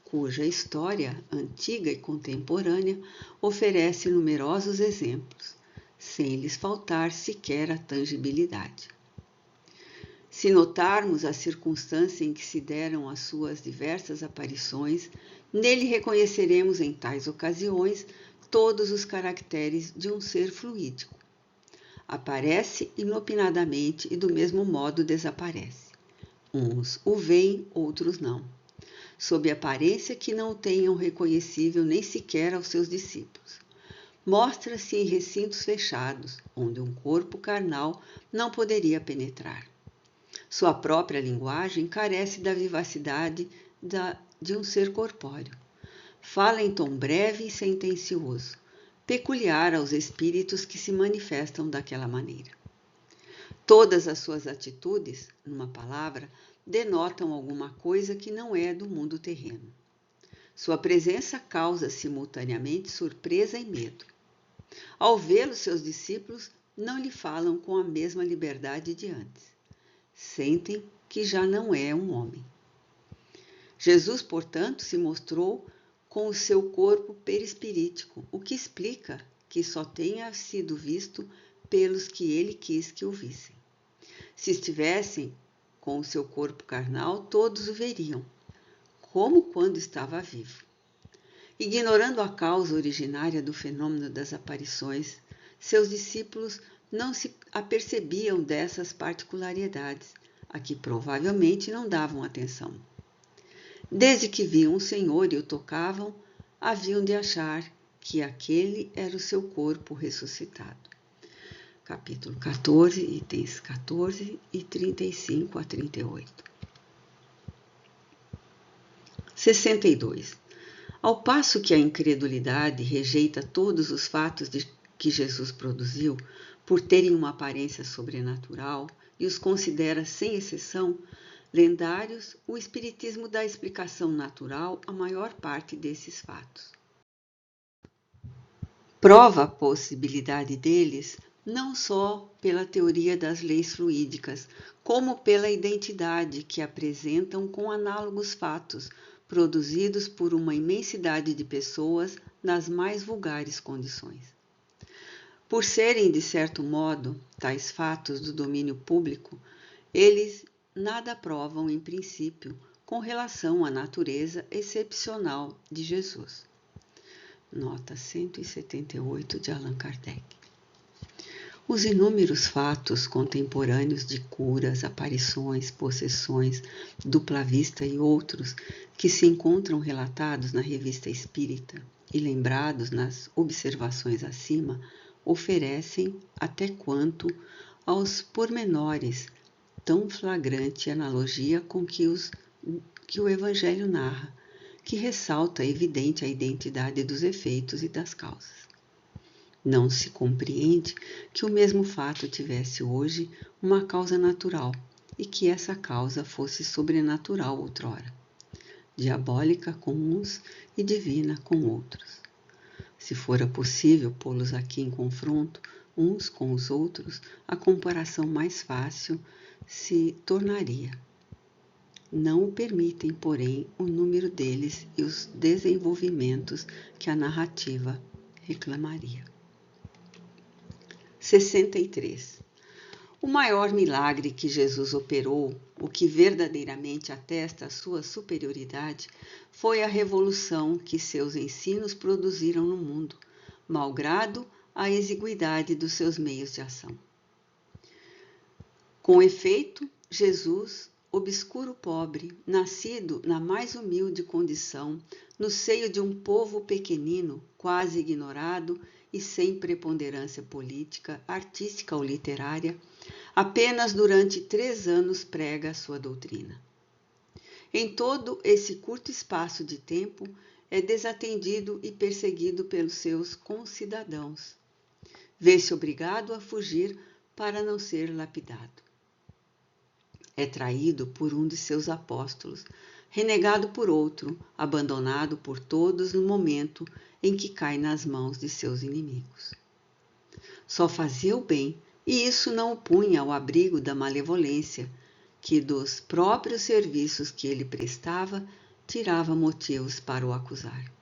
cuja história, antiga e contemporânea, oferece numerosos exemplos, sem lhes faltar sequer a tangibilidade. Se notarmos a circunstância em que se deram as suas diversas aparições, nele reconheceremos em tais ocasiões todos os caracteres de um ser fluídico. Aparece inopinadamente e do mesmo modo desaparece. Uns o veem, outros não, sob aparência que não o tenham reconhecível nem sequer aos seus discípulos. Mostra-se em recintos fechados, onde um corpo carnal não poderia penetrar. Sua própria linguagem carece da vivacidade de um ser corpóreo. Fala em tom breve e sentencioso, peculiar aos espíritos que se manifestam daquela maneira. Todas as suas atitudes, numa palavra, denotam alguma coisa que não é do mundo terreno. Sua presença causa simultaneamente surpresa e medo. Ao vê-lo, seus discípulos não lhe falam com a mesma liberdade de antes. Sentem que já não é um homem. Jesus, portanto, se mostrou com o seu corpo perispirítico, o que explica que só tenha sido visto pelos que ele quis que o vissem. Se estivessem com o seu corpo carnal, todos o veriam, como quando estava vivo. Ignorando a causa originária do fenômeno das aparições, seus discípulos não se apercebiam dessas particularidades, a que provavelmente não davam atenção. Desde que viam o Senhor e o tocavam, haviam de achar que aquele era o seu corpo ressuscitado. Capítulo 14, itens 14 e 35 a 38. 62. Ao passo que a incredulidade rejeita todos os fatos que Jesus produziu por terem uma aparência sobrenatural e os considera, sem exceção, lendários, o Espiritismo dá explicação natural à maior parte desses fatos. Prova a possibilidade deles não só pela teoria das leis fluídicas, como pela identidade que apresentam com análogos fatos produzidos por uma imensidade de pessoas nas mais vulgares condições. Por serem, de certo modo, tais fatos do domínio público, eles nada provam em princípio com relação à natureza excepcional de Jesus. Nota 178 de Allan Kardec. Os inúmeros fatos contemporâneos de curas, aparições, possessões, dupla vista e outros que se encontram relatados na Revista Espírita e lembrados nas observações acima, oferecem, até quanto aos pormenores, tão flagrante analogia com que o Evangelho narra, que ressalta evidente a identidade dos efeitos e das causas. Não se compreende que o mesmo fato tivesse hoje uma causa natural e que essa causa fosse sobrenatural outrora, diabólica com uns e divina com outros. Se fora possível pô-los aqui em confronto, uns com os outros, a comparação mais fácil se tornaria. Não o permitem, porém, o número deles e os desenvolvimentos que a narrativa reclamaria. 63. O maior milagre que Jesus operou, o que verdadeiramente atesta a sua superioridade, foi a revolução que seus ensinos produziram no mundo, malgrado a exiguidade dos seus meios de ação. Com efeito, Jesus, obscuro pobre, nascido na mais humilde condição, no seio de um povo pequenino, quase ignorado e sem preponderância política, artística ou literária, apenas durante 3 anos prega a sua doutrina. Em todo esse curto espaço de tempo, é desatendido e perseguido pelos seus concidadãos. Vê-se obrigado a fugir para não ser lapidado. É traído por um de seus apóstolos, renegado por outro, abandonado por todos no momento em que cai nas mãos de seus inimigos. Só fazia o bem, e isso não o punha ao abrigo da malevolência, que dos próprios serviços que ele prestava, tirava motivos para o acusar.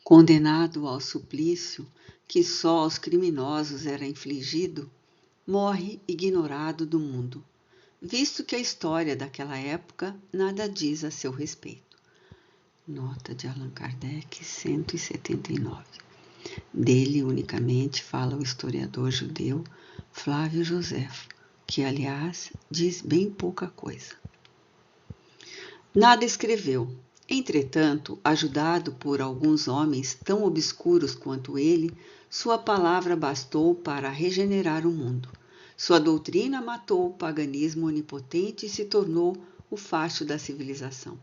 Condenado ao suplício que só aos criminosos era infligido, morre ignorado do mundo, visto que a história daquela época nada diz a seu respeito. Nota de Allan Kardec, 179. Dele unicamente fala o historiador judeu Flávio Joséfo, que, aliás, diz bem pouca coisa. Nada escreveu. Entretanto, ajudado por alguns homens tão obscuros quanto ele, sua palavra bastou para regenerar o mundo. Sua doutrina matou o paganismo onipotente e se tornou o facho da civilização.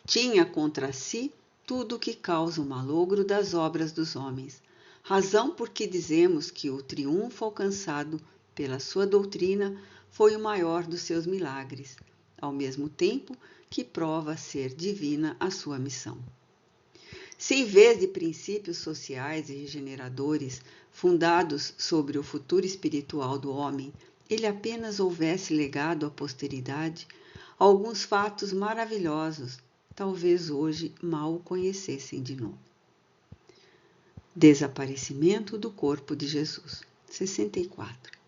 Tinha contra si tudo o que causa o malogro das obras dos homens, razão por que dizemos que o triunfo alcançado pela sua doutrina, foi o maior dos seus milagres, ao mesmo tempo que prova ser divina a sua missão. Se em vez de princípios sociais e regeneradores fundados sobre o futuro espiritual do homem, ele apenas houvesse legado à posteridade alguns fatos maravilhosos, talvez hoje mal o conhecessem de novo. Desaparecimento do corpo de Jesus. 64.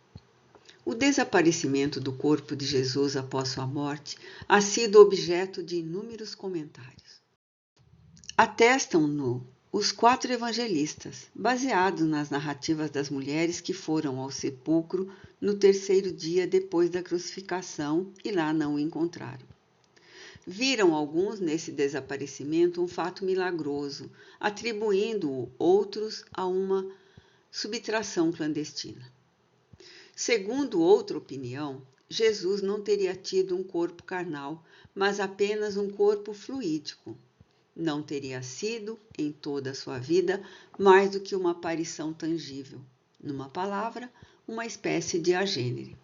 O desaparecimento do corpo de Jesus após sua morte ha sido objeto de inúmeros comentários. Atestam-no os 4 evangelistas, baseados nas narrativas das mulheres que foram ao sepulcro no 3º dia depois da crucificação e lá não o encontraram. Viram alguns nesse desaparecimento um fato milagroso, atribuindo-o outros a uma subtração clandestina. Segundo outra opinião, Jesus não teria tido um corpo carnal, mas apenas um corpo fluídico. Não teria sido, em toda a sua vida, mais do que uma aparição tangível. Numa palavra, uma espécie de agênere.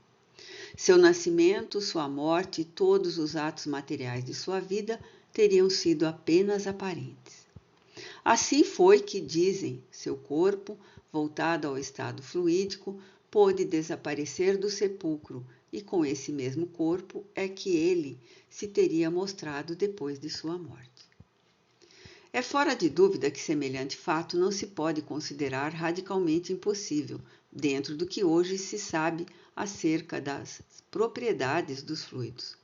Seu nascimento, sua morte e todos os atos materiais de sua vida teriam sido apenas aparentes. Assim foi que, dizem, seu corpo, voltado ao estado fluídico, pôde desaparecer do sepulcro e com esse mesmo corpo é que ele se teria mostrado depois de sua morte. É fora de dúvida que semelhante fato não se pode considerar radicalmente impossível, dentro do que hoje se sabe acerca das propriedades dos fluidos.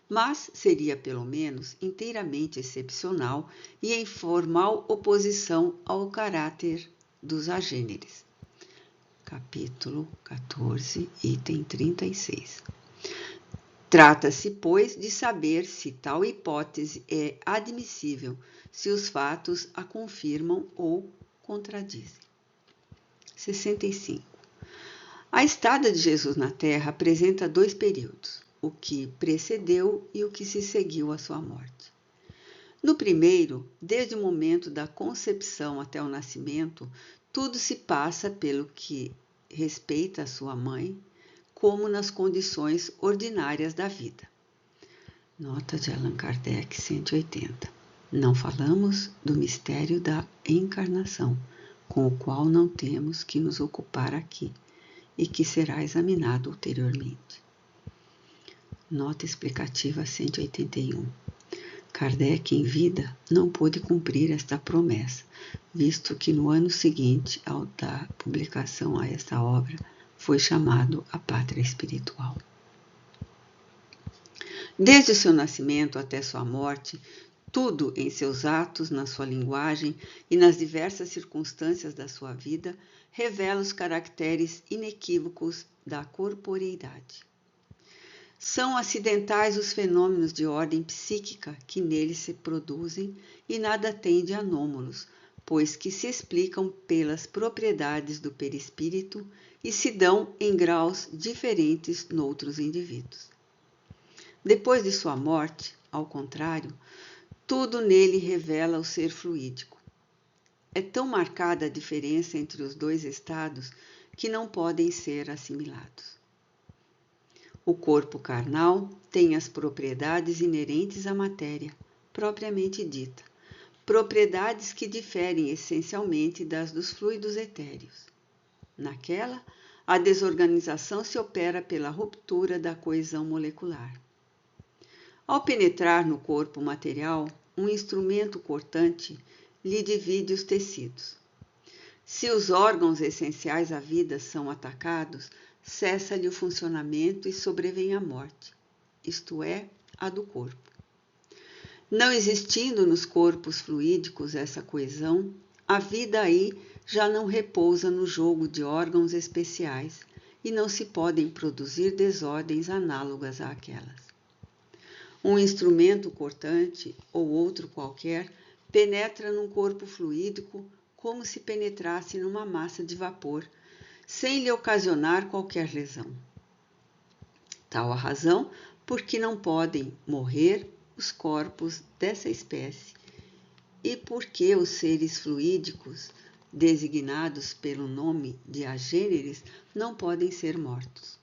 Mas seria pelo menos inteiramente excepcional e em formal oposição ao caráter dos agêneres. Capítulo 14, item 36. Trata-se, pois, de saber se tal hipótese é admissível, se os fatos a confirmam ou contradizem. 65. A estada de Jesus na Terra apresenta 2 períodos, o que precedeu e o que se seguiu à sua morte. No primeiro, desde o momento da concepção até o nascimento, tudo se passa pelo que respeita a sua mãe, como nas condições ordinárias da vida. Nota de Allan Kardec, 180. Não falamos do mistério da encarnação, com o qual não temos que nos ocupar aqui, e que será examinado ulteriormente. Nota explicativa 181. Kardec, em vida, não pôde cumprir esta promessa, visto que no ano seguinte ao da publicação a esta obra, foi chamado à pátria espiritual. Desde o seu nascimento até sua morte, tudo em seus atos, na sua linguagem e nas diversas circunstâncias da sua vida revela os caracteres inequívocos da corporeidade. São acidentais os fenômenos de ordem psíquica que nele se produzem e nada têm de anômalos, pois que se explicam pelas propriedades do perispírito e se dão em graus diferentes noutros indivíduos. Depois de sua morte, ao contrário, tudo nele revela o ser fluídico. É tão marcada a diferença entre os 2 estados que não podem ser assimilados. O corpo carnal tem as propriedades inerentes à matéria, propriamente dita, propriedades que diferem essencialmente das dos fluidos etéreos. Naquela, a desorganização se opera pela ruptura da coesão molecular. Ao penetrar no corpo material, um instrumento cortante lhe divide os tecidos. Se os órgãos essenciais à vida são atacados, cessa-lhe o funcionamento e sobrevém a morte, isto é, a do corpo. Não existindo nos corpos fluídicos essa coesão, a vida aí já não repousa no jogo de órgãos especiais e não se podem produzir desordens análogas àquelas. Um instrumento cortante ou outro qualquer penetra num corpo fluídico como se penetrasse numa massa de vapor, sem lhe ocasionar qualquer lesão. Tal a razão por que não podem morrer os corpos dessa espécie e porque os seres fluídicos designados pelo nome de agêneres, não podem ser mortos.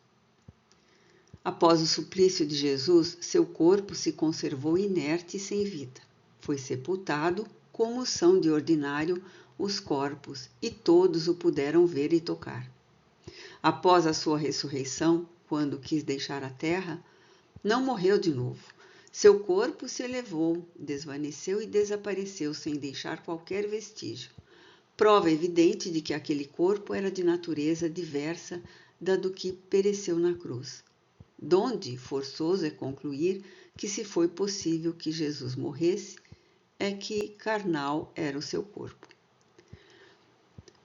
Após o suplício de Jesus, seu corpo se conservou inerte e sem vida. Foi sepultado, como são de ordinário os corpos, e todos o puderam ver e tocar. Após a sua ressurreição, quando quis deixar a terra, não morreu de novo. Seu corpo se elevou, desvaneceu e desapareceu sem deixar qualquer vestígio. Prova evidente de que aquele corpo era de natureza diversa da do que pereceu na cruz. Donde forçoso é concluir que, se foi possível que Jesus morresse, é que carnal era o seu corpo.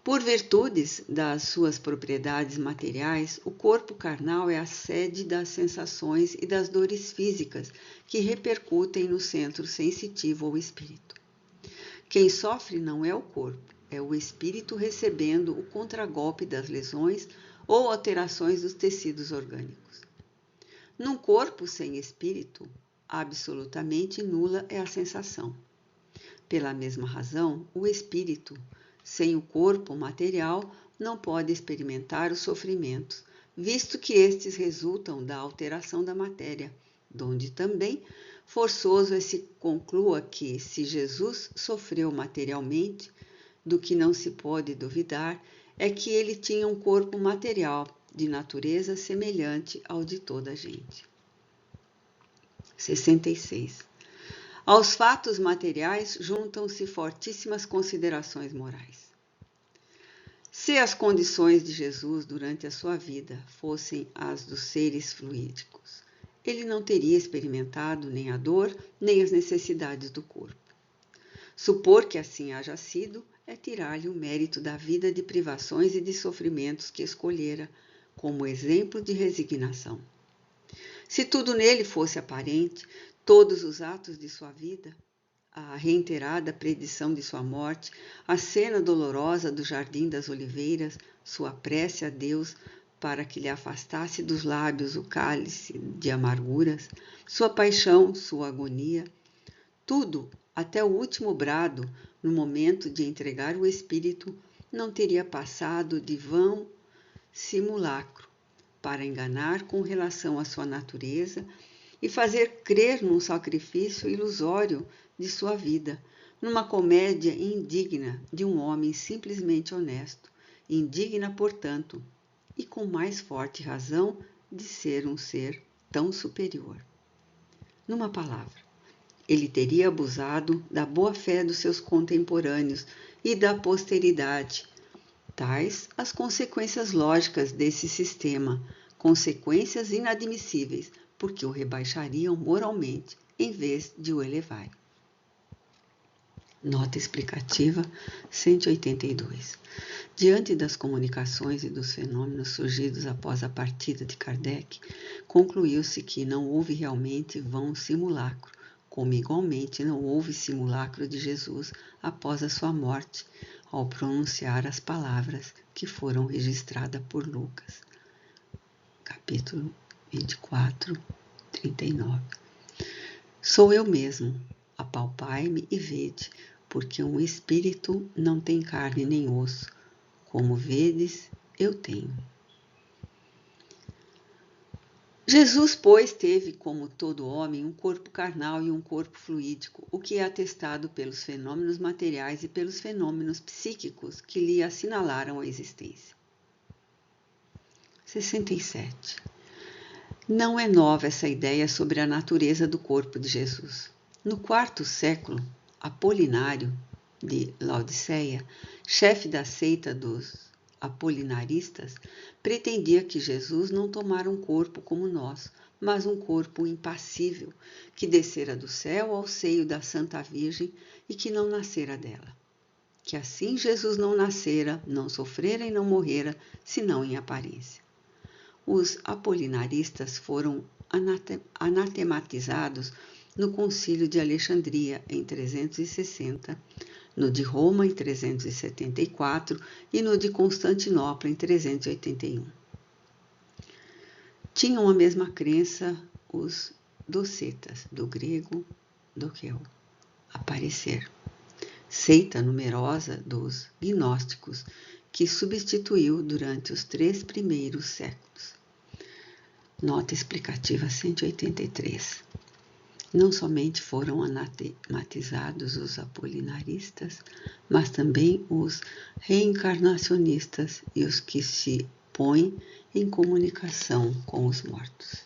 Por virtudes das suas propriedades materiais, o corpo carnal é a sede das sensações e das dores físicas que repercutem no centro sensitivo ou espírito. Quem sofre não é o corpo, é o espírito recebendo o contragolpe das lesões ou alterações dos tecidos orgânicos. Num corpo sem espírito, absolutamente nula é a sensação. Pela mesma razão, o espírito, sem o corpo material, não pode experimentar os sofrimentos, visto que estes resultam da alteração da matéria, donde também forçoso é se conclua que, se Jesus sofreu materialmente, do que não se pode duvidar, é que ele tinha um corpo material, de natureza semelhante ao de toda a gente. 66. Aos fatos materiais juntam-se fortíssimas considerações morais. Se as condições de Jesus durante a sua vida fossem as dos seres fluídicos, ele não teria experimentado nem a dor, nem as necessidades do corpo. Supor que assim haja sido é tirar-lhe o mérito da vida de privações e de sofrimentos que escolhera, como exemplo de resignação. Se tudo nele fosse aparente, todos os atos de sua vida, a reiterada predição de sua morte, a cena dolorosa do Jardim das Oliveiras, sua prece a Deus para que lhe afastasse dos lábios o cálice de amarguras, sua paixão, sua agonia, tudo, até o último brado, no momento de entregar o espírito, não teria passado de vão simulacro, para enganar com relação à sua natureza e fazer crer num sacrifício ilusório de sua vida, numa comédia indigna de um homem simplesmente honesto, indigna, portanto, e com mais forte razão de ser um ser tão superior. Numa palavra, ele teria abusado da boa-fé dos seus contemporâneos e da posteridade, tais as consequências lógicas desse sistema, consequências inadmissíveis, porque o rebaixariam moralmente em vez de o elevarem. Nota explicativa 182. Diante das comunicações e dos fenômenos surgidos após a partida de Kardec, concluiu-se que não houve realmente vão simulacro, como igualmente não houve simulacro de Jesus após a sua morte, ao pronunciar as palavras que foram registradas por Lucas, capítulo 24, 39. Sou eu mesmo, apalpai-me e vede, porque um espírito não tem carne nem osso, como vedes, eu tenho. Jesus, pois, teve, como todo homem, um corpo carnal e um corpo fluídico, o que é atestado pelos fenômenos materiais e pelos fenômenos psíquicos que lhe assinalaram a existência. 67. Não é nova essa ideia sobre a natureza do corpo de Jesus. No quarto século, Apolinário de Laodiceia, chefe da seita dos apolinaristas, pretendia que Jesus não tomara um corpo como nós, mas um corpo impassível, que descera do céu ao seio da Santa Virgem e que não nascera dela. Que assim Jesus não nascera, não sofrera e não morrera, senão em aparência. Os apolinaristas foram anatematizados no Concílio de Alexandria, em 360, no de Roma, em 374 e no de Constantinopla, em 381. Tinham a mesma crença os docetas, do grego doqueu, aparecer. seita numerosa dos gnósticos, que substituiu durante os 3 primeiros séculos. Nota explicativa 183. Não somente foram anatemizados os apolinaristas, mas também os reencarnacionistas e os que se põem em comunicação com os mortos.